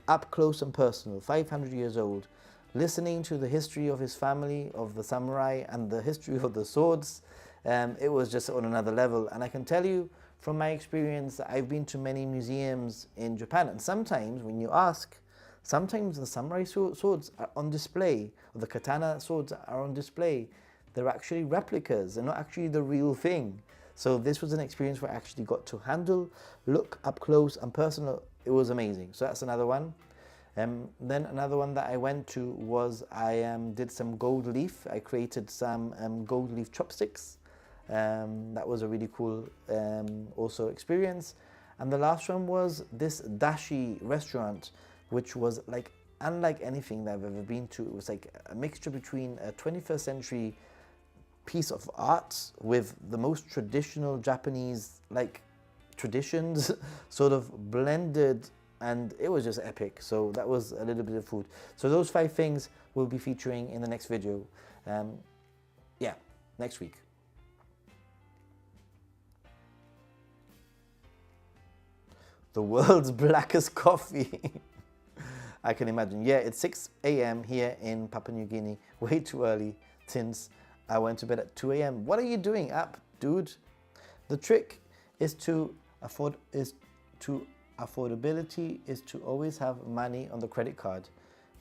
Up close and personal, 500 years old. Listening to the history of his family, of the samurai, and the history of the swords, it was just on another level. And I can tell you, from my experience, I've been to many museums in Japan, and sometimes when you ask, sometimes the samurai swords are on display, or the katana swords are on display. They're actually replicas, they're not actually the real thing. So this was an experience where I actually got to handle, look up close and personal. It was amazing. So that's another one. Then another one that I went to was I did some gold leaf. I created some gold leaf chopsticks. That was a really cool also experience. And the last one was this dashi restaurant, which was like unlike anything that I've ever been to. It was like a mixture between a 21st century piece of art with the most traditional Japanese like traditions sort of blended, and it was just epic. So that was a little bit of food. So those 5 things will be featuring in the next video. Yeah, next week. The world's blackest coffee. I can imagine. Yeah, it's 6 a.m. here in Papua New Guinea. Way too early since I went to bed at 2 a.m. What are you doing up, dude? The trick is affordability is to always have money on the credit card.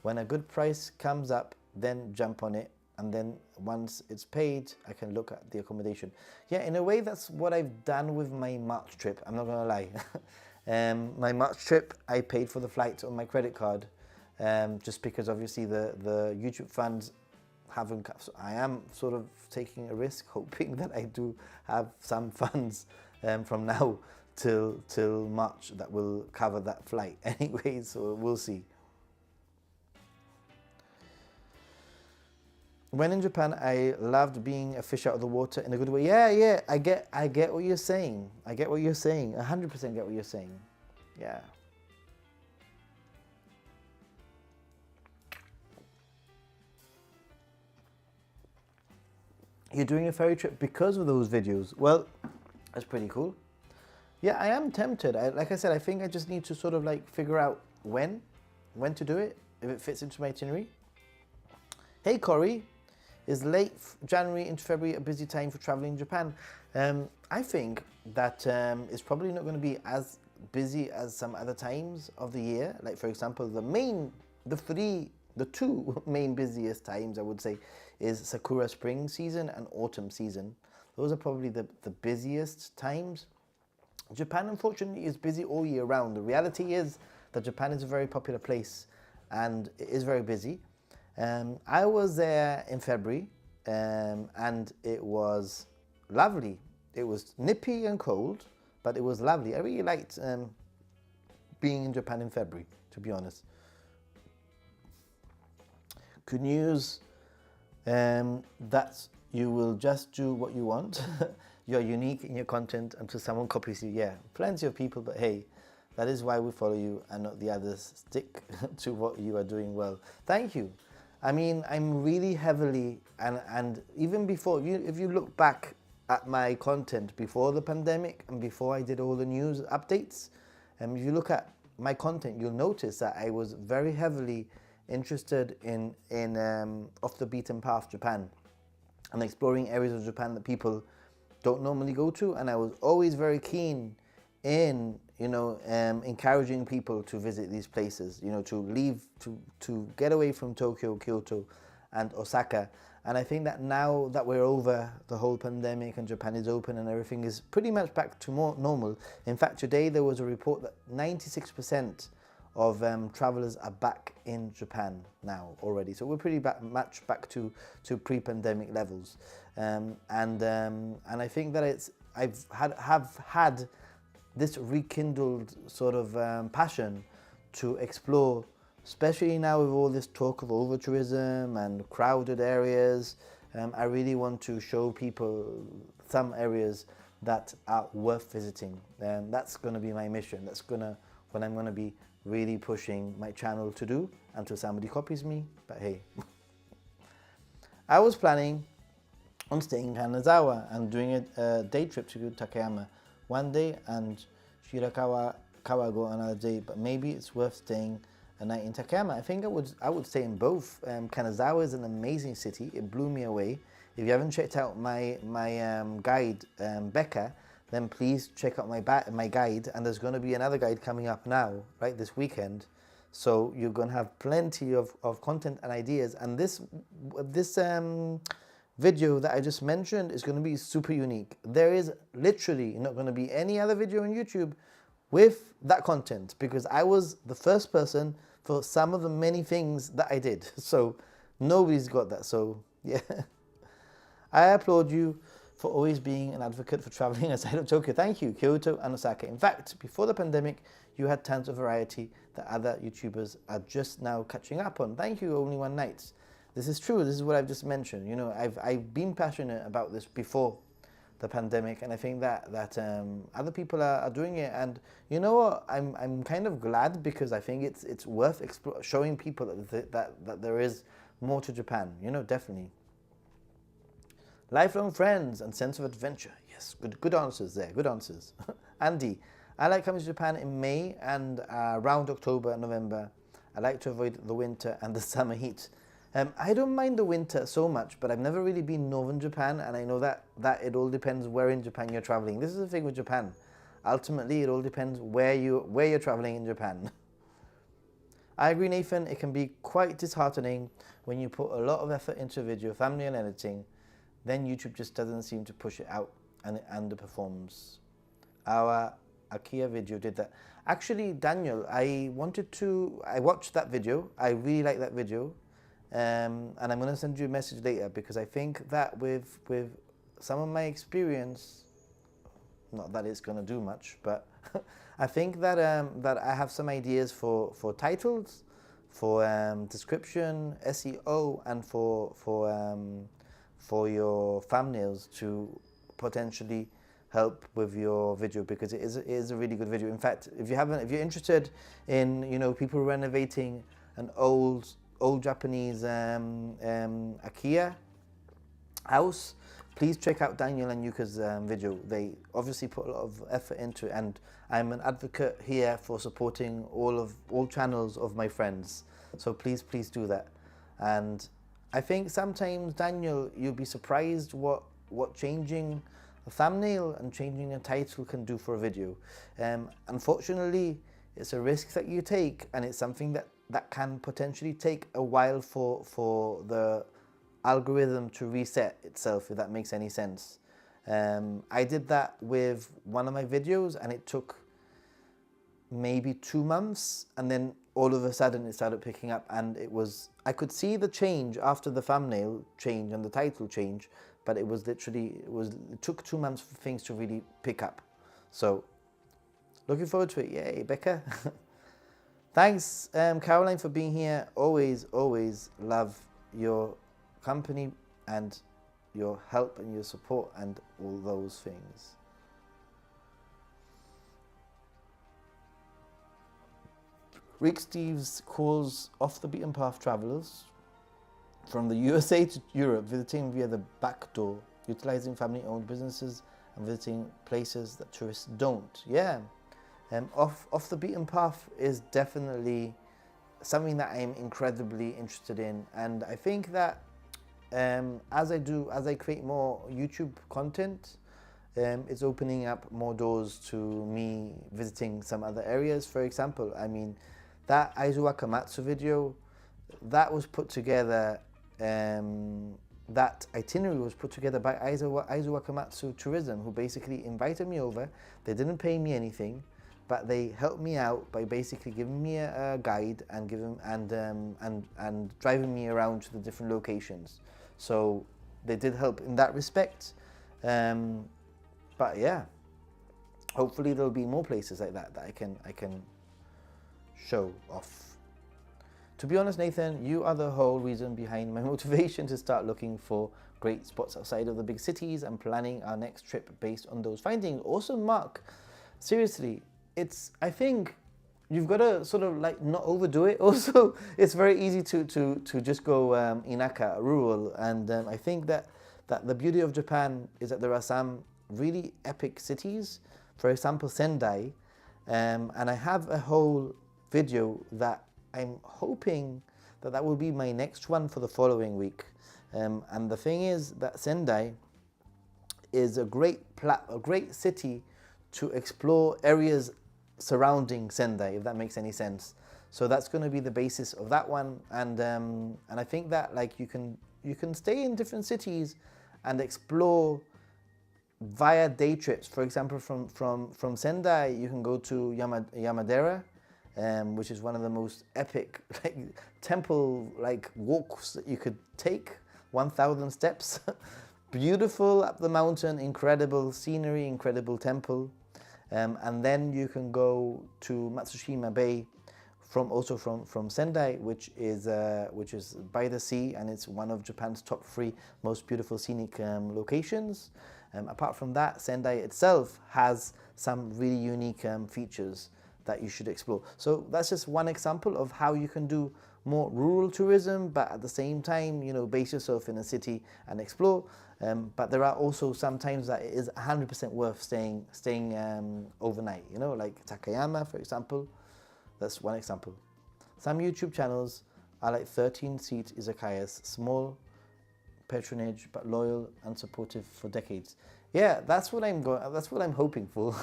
When a good price comes up, then jump on it. And then once it's paid, I can look at the accommodation. Yeah, in a way, that's what I've done with my March trip. I'm not gonna lie. My March trip, I paid for the flight on my credit card, just because obviously the YouTube funds haven't. So I am sort of taking a risk, hoping that I do have some funds from now till March that will cover that flight anyway. So we'll see. When in Japan, I loved being a fish out of the water in a good way. Yeah, I get what you're saying. I get what you're saying. 100% get what you're saying. Yeah. You're doing a ferry trip because of those videos. Well, that's pretty cool. Yeah, I am tempted. Like I said, I think I just need to sort of like figure out when to do it, if it fits into my itinerary. Hey, Corey. Is late January into February a busy time for traveling in Japan? I think that it's probably not going to be as busy as some other times of the year. Like, for example, the 2 main busiest times, I would say, is Sakura spring season and autumn season. those are probably the busiest times. Japan, unfortunately, is busy all year round. The reality is that Japan is a very popular place and it is very busy. I was there in February and it was lovely. It was nippy and cold, but it was lovely. I really liked being in Japan in February, to be honest. Good news, that you will just do what you want. You're unique in your content until someone copies you. Yeah, plenty of people, but hey, that is why we follow you and not the others. Stick to what you are doing well. Thank you. I mean, I'm really heavily, and even before, if you look back at my content before the pandemic and before I did all the news updates, if you look at my content, you'll notice that I was very heavily interested in off the beaten path Japan and exploring areas of Japan that people don't normally go to, and I was always very keen in encouraging people to visit these places, to leave, to get away from Tokyo, Kyoto and Osaka. And I think that now that we're over the whole pandemic and Japan is open and everything is pretty much back to more normal. In fact, today there was a report that 96% of travelers are back in Japan now already. So we're pretty much back to pre-pandemic levels. And I think that I've had this rekindled sort of passion to explore, especially now with all this talk of over-tourism and crowded areas. I really want to show people some areas that are worth visiting. That's going to be my mission. That's what I'm going to be really pushing my channel to do until somebody copies me, but hey. I was planning on staying in Kanazawa and doing a day trip to Takayama one day and Shirakawa Kawago another day, but maybe it's worth staying a night in Takayama. I think I would stay in both. Kanazawa is an amazing city. It blew me away. If you haven't checked out my guide, Becca, then please check out my guide, and there's going to be another guide coming up now, right, this weekend. So you're going to have plenty of content and ideas, and this video that I just mentioned is going to be super unique. There is literally not going to be any other video on YouTube with that content, because I was the first person for some of the many things that I did. So nobody's got that. So yeah, I applaud you for always being an advocate for traveling outside of Tokyo. Thank you, Kyoto and Osaka. In fact, before the pandemic, you had tons of variety that other YouTubers are just now catching up on. Thank you, Only One Nights. This is true. This is what I've just mentioned. I've been passionate about this before the pandemic, and I think that other people are doing it. And you know what? I'm kind of glad, because I think it's worth showing people that there is more to Japan. Definitely. Lifelong friends and sense of adventure. Yes, good answers there. Good answers. Andy, I like coming to Japan in May and around October and November. I like to avoid the winter and the summer heat. I don't mind the winter so much, but I've never really been northern Japan, and I know that it all depends where in Japan you're traveling. This is the thing with Japan. Ultimately, it all depends where you're traveling in Japan. I agree, Nathan. It can be quite disheartening when you put a lot of effort into a video, thumbnail and editing, then YouTube just doesn't seem to push it out and it underperforms. Our IKEA video did that. Actually, Daniel, I watched that video. I really like that video. And I'm going to send you a message later, because I think that with some of my experience, not that it's going to do much, but I think that I have some ideas for titles, for description, SEO, and for your thumbnails to potentially help with your video, because it is a really good video. In fact, if you're interested in people renovating an old Japanese IKEA house, please check out Daniel and Yuka's video. They obviously put a lot of effort into it, and I'm an advocate here for supporting all channels of my friends. So please do that. And I think sometimes, Daniel, you'll be surprised what changing a thumbnail and changing a title can do for a video. Unfortunately, it's a risk that you take, and it's something that can potentially take a while for the algorithm to reset itself, if that makes any sense. I did that with one of my videos and it took maybe 2 months, and then all of a sudden it started picking up, and I could see the change after the thumbnail change and the title change, but it took 2 months for things to really pick up. So looking forward to it. Yay, Becca. Thanks, Caroline, for being here. Always love your company and your help and your support and all those things. Rick Steves calls off the beaten path travelers from the USA to Europe, visiting via the back door, utilizing family-owned businesses and visiting places that tourists don't. Yeah, off the beaten path is definitely something that I'm incredibly interested in, and I think that as I create more YouTube content, it's opening up more doors to me visiting some other areas. For example, I mean, that Aizu Wakamatsu video, that was put together, that itinerary was put together by Aizu Wakamatsu Tourism, who basically invited me over. They didn't pay me anything, but they helped me out by basically giving me a guide and and driving me around to the different locations. So they did help in that respect. But yeah, hopefully there'll be more places like that I can show off. To be honest, Nathan, you are the whole reason behind my motivation to start looking for great spots outside of the big cities and planning our next trip based on those findings. Awesome, Mark. Seriously, I think you've got to sort of like not overdo it. Also, it's very easy to just go inaka, rural, and I think that the beauty of Japan is that there are some really epic cities. For example, Sendai, and I have a whole video that I'm hoping that will be my next one for the following week. And the thing is that Sendai is a great city to explore areas surrounding Sendai, if that makes any sense. So that's going to be the basis of that one, and I think that like you can stay in different cities and explore via day trips. For example, from Sendai, you can go to Yamadera, which is one of the most epic temple walks that you could take, 1,000 steps. Beautiful up the mountain, incredible scenery, incredible temple. And then you can go to Matsushima Bay from Sendai, which is by the sea, and it's one of Japan's top 3 most beautiful scenic locations. Apart from that, Sendai itself has some really unique features that you should explore. So that's just one example of how you can do more rural tourism, but at the same time, base yourself in a city and explore. But there are also some times that it is 100% worth staying overnight, like Takayama, for example. That's one example. Some YouTube channels are like 13-seat izakayas, small patronage, but loyal and supportive for decades. Yeah, that's what I'm hoping for.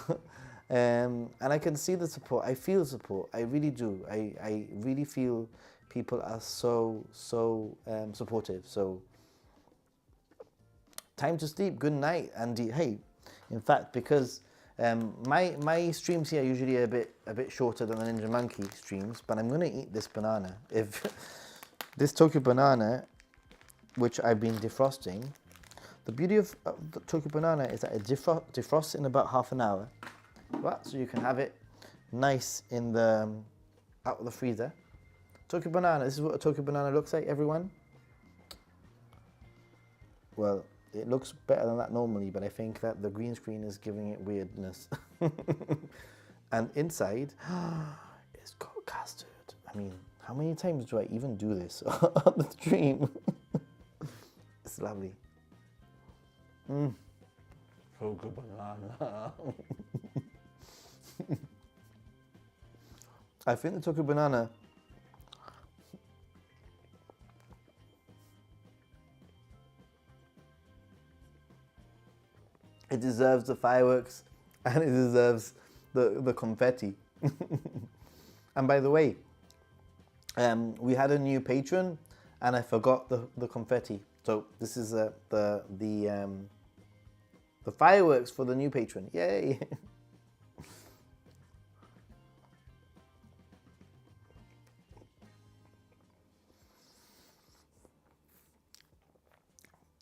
And I can see the support. I feel support. I really do. I really feel people are so supportive. So time to sleep. Good night, Andy. Hey, in fact, because my streams here are usually a bit shorter than the Ninja Monkey streams, but I'm gonna eat this banana. If this Tokyo banana, which I've been defrosting, the beauty of the Tokyo banana is that it defrosts in about half an hour. Right, so you can have it nice in the out of the freezer. Tokyo banana. This is what a Tokyo banana looks like, everyone. Well, it looks better than that normally, but I think that the green screen is giving it weirdness. And inside, it's got custard. I mean, how many times do I even do this on the stream? It's lovely. Tokyo banana. I think the Tokyo banana it deserves the fireworks and it deserves the confetti. And by the way, we had a new patron and I forgot the confetti. So this is the The fireworks for the new patron. Yay!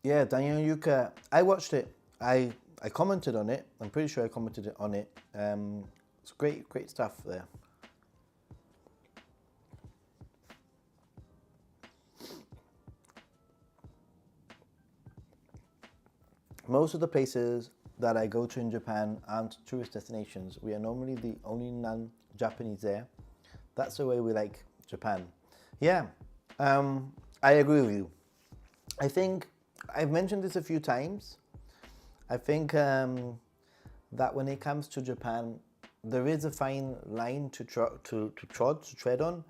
Yeah, Daniel Yuka. I watched it. I commented on it. I'm pretty sure I commented on it. It's great stuff there. Most of the places that I go to in Japan aren't tourist destinations. We are normally the only non-Japanese there. That's the way we like Japan. Yeah, I agree with you. I think I've mentioned this a few times. I think that when it comes to Japan, there is a fine line to tread on,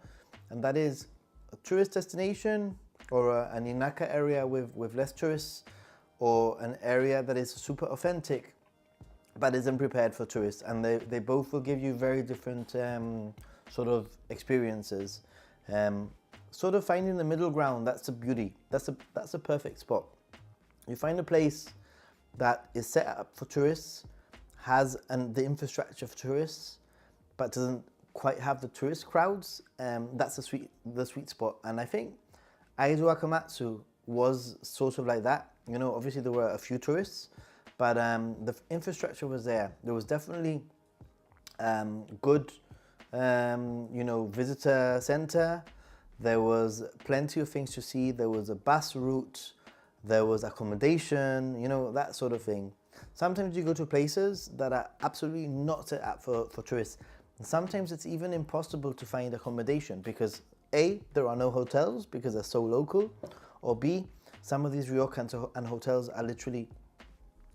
and that is a tourist destination or an Inaka area with less tourists, or an area that is super authentic but isn't prepared for tourists, and they both will give you very different sort of experiences. Sort of finding the middle ground, that's the beauty. That's a perfect spot. You find a place that is set up for tourists, has the infrastructure for tourists, but doesn't quite have the tourist crowds. That's the sweet spot. And I think Aizu Akamatsu was sort of like that. You know, obviously there were a few tourists, but the infrastructure was there. There was definitely good, you know, visitor center. There was plenty of things to see. There was a bus route. There was accommodation, you know, that sort of thing. Sometimes you go to places that are absolutely not set up for tourists. And sometimes it's even impossible to find accommodation because A, there are no hotels because they're so local, or B, some of these ryokans and hotels are literally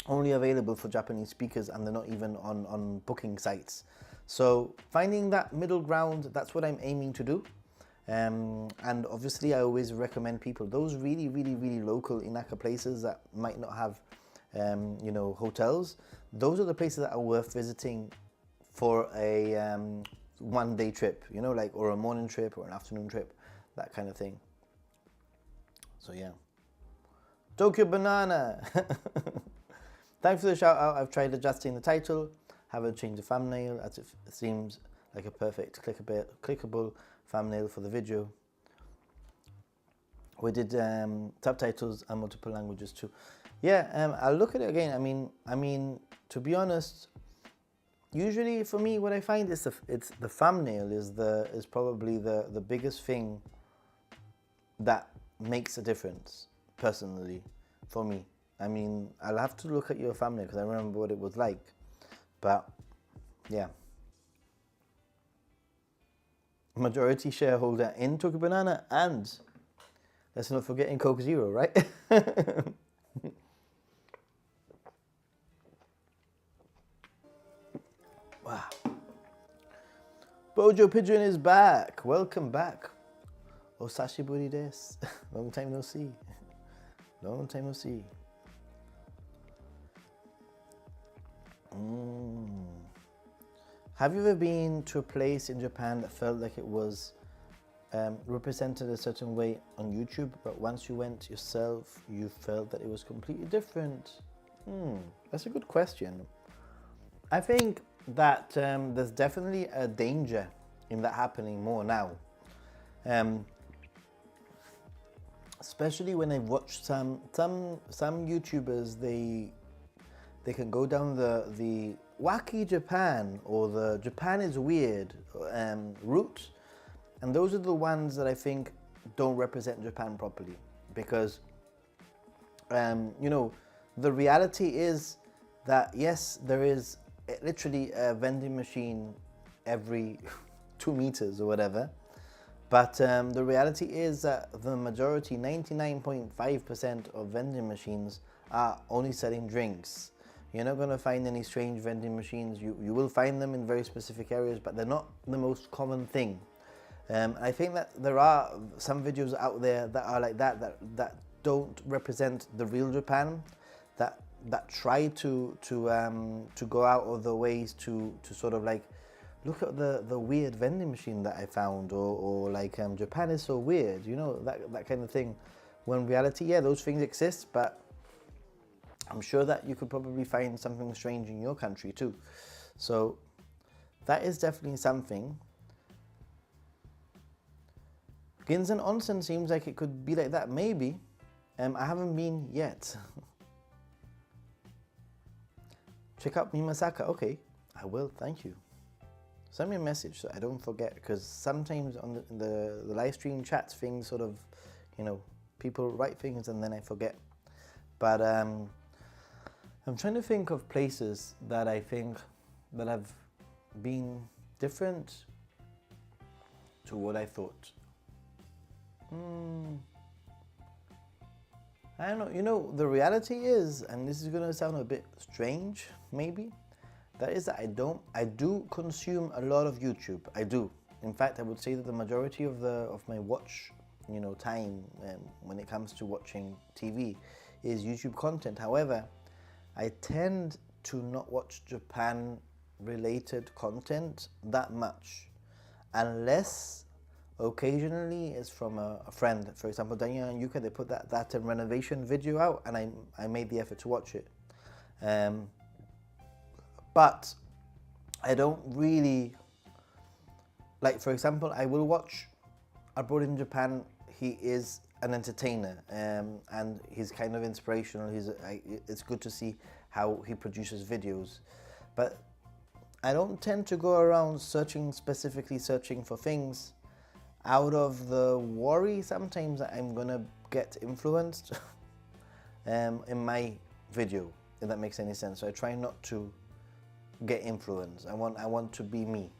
only available for Japanese speakers and they're not even on booking sites. So finding that middle ground, that's what I'm aiming to do. And obviously I always recommend people those really local Inaka places that might not have you know, hotels. Those are the places that are worth visiting for a one-day trip, you know, like, or a morning trip or an afternoon trip, that kind of thing. So yeah, Tokyo Banana. Thanks for the shout out. I've tried adjusting the title, haven't changed the thumbnail as it seems like a perfect clickable thumbnail for the video. We did subtitles and multiple languages too. Yeah, I'll look at it again. I mean, to be honest, usually for me, what I find is the thumbnail is probably the biggest thing that makes a difference personally for me. I mean, I'll have to look at your thumbnail because I remember what it was like, but yeah. Majority shareholder in Tokyo Banana, and let's not forget in Coke Zero, right? Wow. Bojo Pigeon is back. Welcome back. Osashiburi desu. Long time no see. Long time no see. Have you ever been to a place in Japan that felt like it was represented a certain way on YouTube, but once you went yourself, you felt that it was completely different? That's a good question. I think that there's definitely a danger in that happening more now. Especially when I've watched some YouTubers, they can go down the wacky Japan or the Japan is weird route, and those are the ones that I think don't represent Japan properly, because you know, the reality is that yes, there is literally a vending machine every 2 meters or whatever, but the reality is that the majority, 99.5% of vending machines are only selling drinks. You're not going to find any strange vending machines. You will find them in very specific areas, but they're not the most common thing. I think that there are some videos out there that are like that don't represent the real Japan, that try to go out of the ways to sort of like, look at the weird vending machine that I found, or like Japan is so weird, you know, that kind of thing. When in reality, yeah, those things exist, but I'm sure that you could probably find something strange in your country too. So that is definitely something. Ginsen Onsen seems like it could be like that, maybe. I haven't been yet. Check out Mimasaka. Okay, I will, thank you. Send me a message so I don't forget, because sometimes on the live stream chats, things sort of, you know, people write things and then I forget. But I'm trying to think of places that I think that have been different to what I thought. I don't know, you know, the reality is, and this is gonna sound a bit strange, maybe, that is that I do consume a lot of YouTube. I do. In fact, I would say that the majority of my watch, you know, time when it comes to watching TV is YouTube content. However, I tend to not watch Japan related content that much, unless occasionally it's from a friend. For example, Daniel and Yuka, they put that renovation video out, and I made the effort to watch it. But I don't really, like, for example, I will watch Abroad in Japan. He is an entertainer, and he's kind of inspirational. It's good to see how he produces videos, but I don't tend to go around specifically searching for things out of the worry sometimes that I'm gonna get influenced in my video, if that makes any sense. So I try not to get influenced. I want to be me.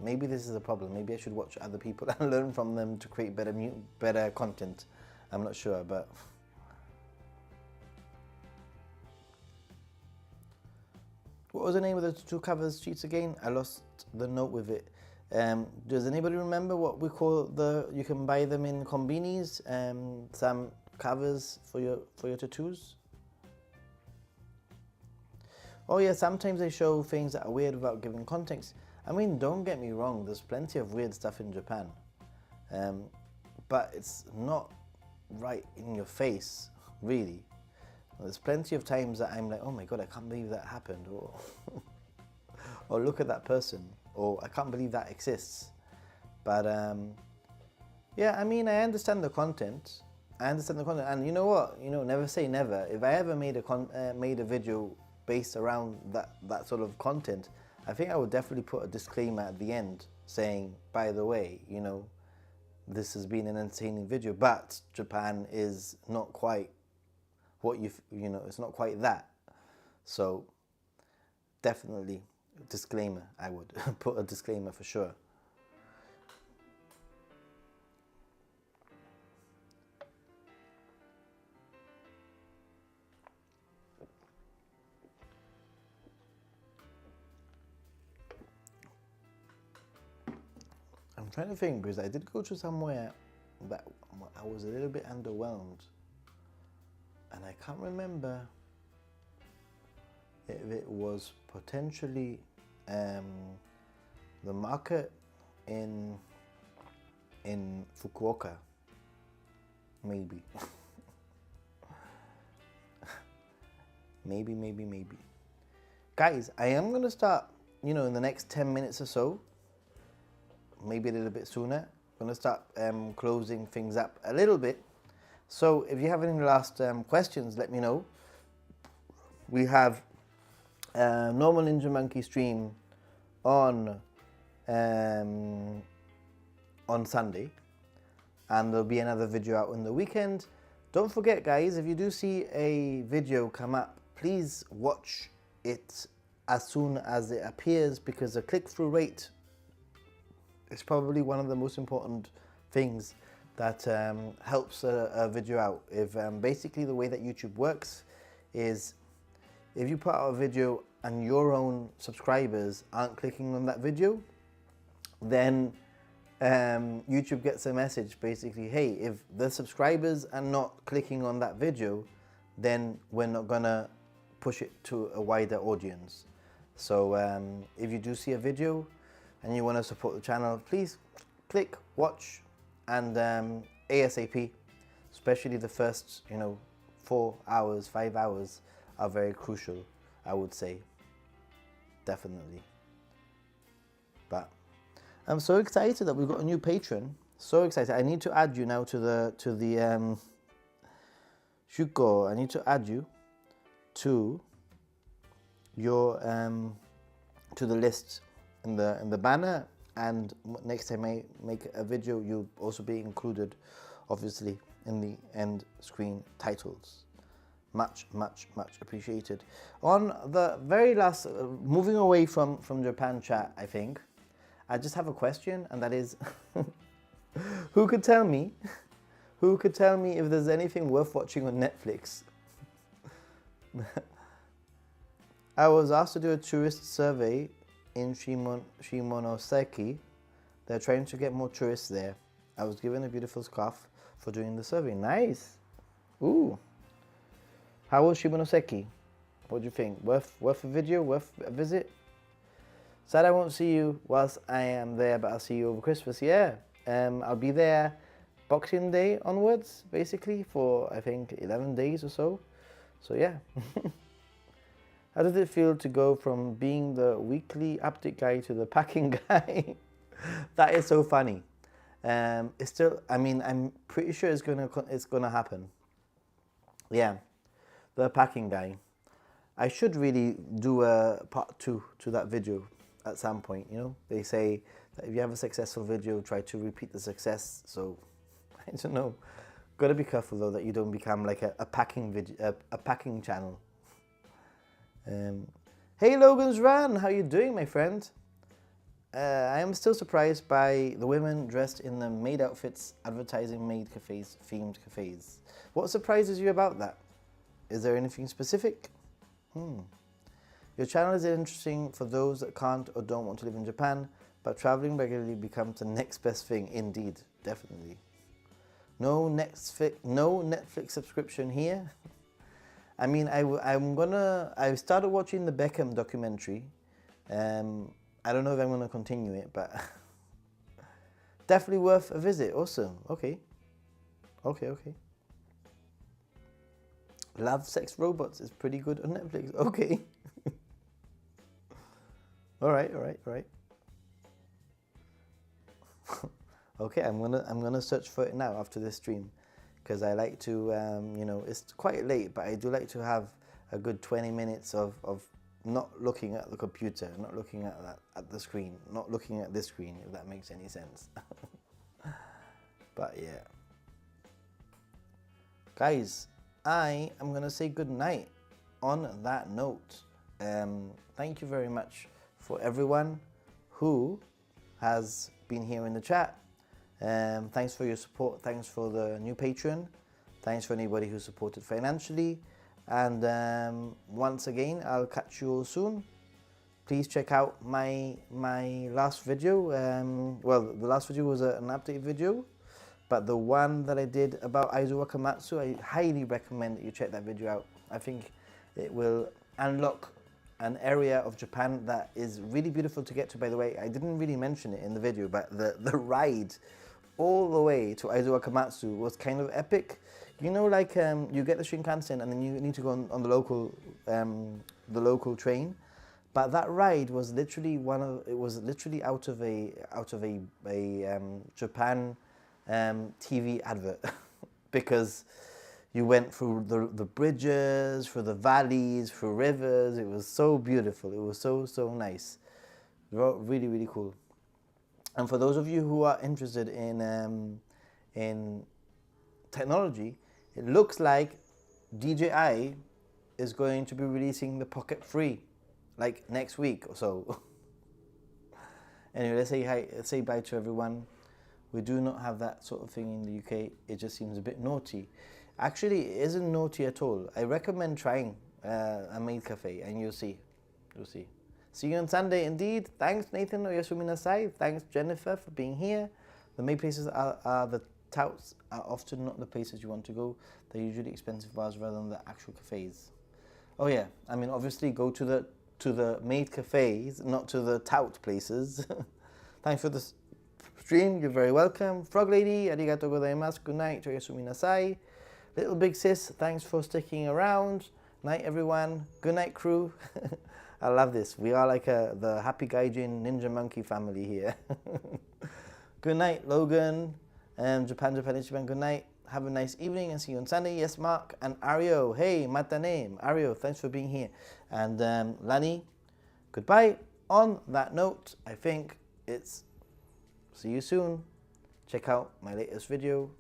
Maybe this is a problem. Maybe I should watch other people and learn from them to create better content. I'm not sure, but what was the name of the two covers sheets again? I lost the note with it. Does anybody remember what we call you can buy them in konbinis, some covers for your tattoos? Oh yeah, sometimes they show things that are weird without giving context. I mean, don't get me wrong, there's plenty of weird stuff in Japan, but it's not right in your face, really. There's plenty of times that I'm like, oh my god, I can't believe that happened, or or look at that person, or I can't believe that exists. But yeah, I mean, I understand the content. And you know what? You know, never say never. If I ever made a video based around that sort of content, I think I would definitely put a disclaimer at the end saying, by the way, you know, this has been an entertaining video, but Japan is not quite what you know, it's not quite that. So definitely disclaimer. I would put a disclaimer for sure. I'm trying to think, because I did go to somewhere that I was a little bit underwhelmed, and I can't remember if it was potentially the market in Fukuoka, maybe. maybe. Guys, I am gonna start, you know, in the next 10 minutes or so, maybe a little bit sooner. I'm gonna start closing things up a little bit. So if you have any last questions, let me know. We have normal Ninja Monkey stream on Sunday, and there'll be another video out on the weekend. Don't forget, guys, if you do see a video come up, please watch it as soon as it appears, because the click-through rate is probably one of the most important things that helps a video out. If basically the way that YouTube works is, if you put out a video and your own subscribers aren't clicking on that video, then YouTube gets a message basically, hey, if the subscribers are not clicking on that video, then we're not gonna push it to a wider audience. So if you do see a video and you want to support the channel, please click watch, and ASAP, especially the first, you know, 4 hours, 5 hours are very crucial, I would say. Definitely. But I'm so excited that we've got a new patron. So excited. I need to add you now to the Shuko. I need to add you to your to the list in the banner, and next time I make a video, you'll also be included, obviously, in the end screen titles. Much, much, much appreciated. On the very last, moving away from Japan chat, I think, I just have a question, and that is, who could tell me if there's anything worth watching on Netflix? I was asked to do a tourist survey in Shimonoseki. They're trying to get more tourists there. I was given a beautiful scarf for doing the survey. Nice. Ooh. How was Shimonoseki? What do you think? Worth a video? Worth a visit? Sad I won't see you whilst I am there, but I'll see you over Christmas. Yeah. I'll be there Boxing Day onwards, basically, for I think 11 days or so. So yeah. How does it feel to go from being the weekly update guy to the packing guy? That is so funny. It's still, I mean, I'm pretty sure it's gonna happen. Yeah. The packing guy. I should really do a part 2 to that video at some point, you know? They say that if you have a successful video, try to repeat the success. So, I don't know. Gotta be careful though that you don't become like a packing video, a packing channel. Hey Logan's Run, how you doing, my friend? I am still surprised by the women dressed in the maid outfits advertising maid cafes, themed cafes. What surprises you about that? Is there anything specific? Your channel is interesting for those that can't or don't want to live in Japan, but traveling regularly becomes the next best thing. Indeed, definitely. No Netflix subscription here. I mean, I started watching the Beckham documentary. I don't know if I'm gonna continue it, but definitely worth a visit. Awesome. Okay. Love, Sex, Robots is pretty good on Netflix. Okay. All right. Okay, I'm gonna search for it now after this stream, because I like to, you know, it's quite late, but I do like to have a good 20 minutes of not looking at the computer, not looking at the screen, not looking at this screen, if that makes any sense. But yeah, guys, I am going to say good night on that note. Thank you very much for everyone who has been here in the chat. Thanks for your support. Thanks for the new patron. Thanks for anybody who supported financially. And once again, I'll catch you all soon. Please check out my last video. Well, the last video was an update video, but the one that I did about Aizu Wakamatsu, I highly recommend that you check that video out. I think it will unlock an area of Japan that is really beautiful to get to. By the way, I didn't really mention it in the video, but the ride all the way to Aizu Wakamatsu was kind of epic. You know, like you get the Shinkansen and then you need to go on the local train. But that ride was literally out of a Japan TV advert because you went through the bridges, through the valleys, through rivers. It was so beautiful. It was so nice. Really, really cool. And for those of you who are interested in technology, it looks like DJI is going to be releasing the Pocket 3 like next week or so. Anyway, let's say hi, let's say bye to everyone. We do not have that sort of thing in the UK. It just seems a bit naughty. Actually, it isn't naughty at all. I recommend trying a maid cafe, and you'll see. You'll see. See you on Sunday, indeed. Thanks, Nathan Oyasumi Nasai. Thanks, Jennifer, for being here. The maid places are the touts are often not the places you want to go. They're usually expensive bars rather than the actual cafes. Oh yeah, I mean, obviously go to the maid cafes, not to the tout places. Thanks for the stream. You're very welcome. Frog Lady, arigatou gozaimasu. Good night. Oyasumi nasai. Little Big Sis, thanks for sticking around. Night, everyone. Good night, crew. I love this. We are like the Happy Gaijin Ninja Monkey family here. Good night, Logan. Japan, Japan. Good night. Have a nice evening and see you on Sunday. Yes, Mark and Ario. Hey, matane. Ario, thanks for being here. And Lani, goodbye. On that note, I think it's see you soon. Check out my latest video.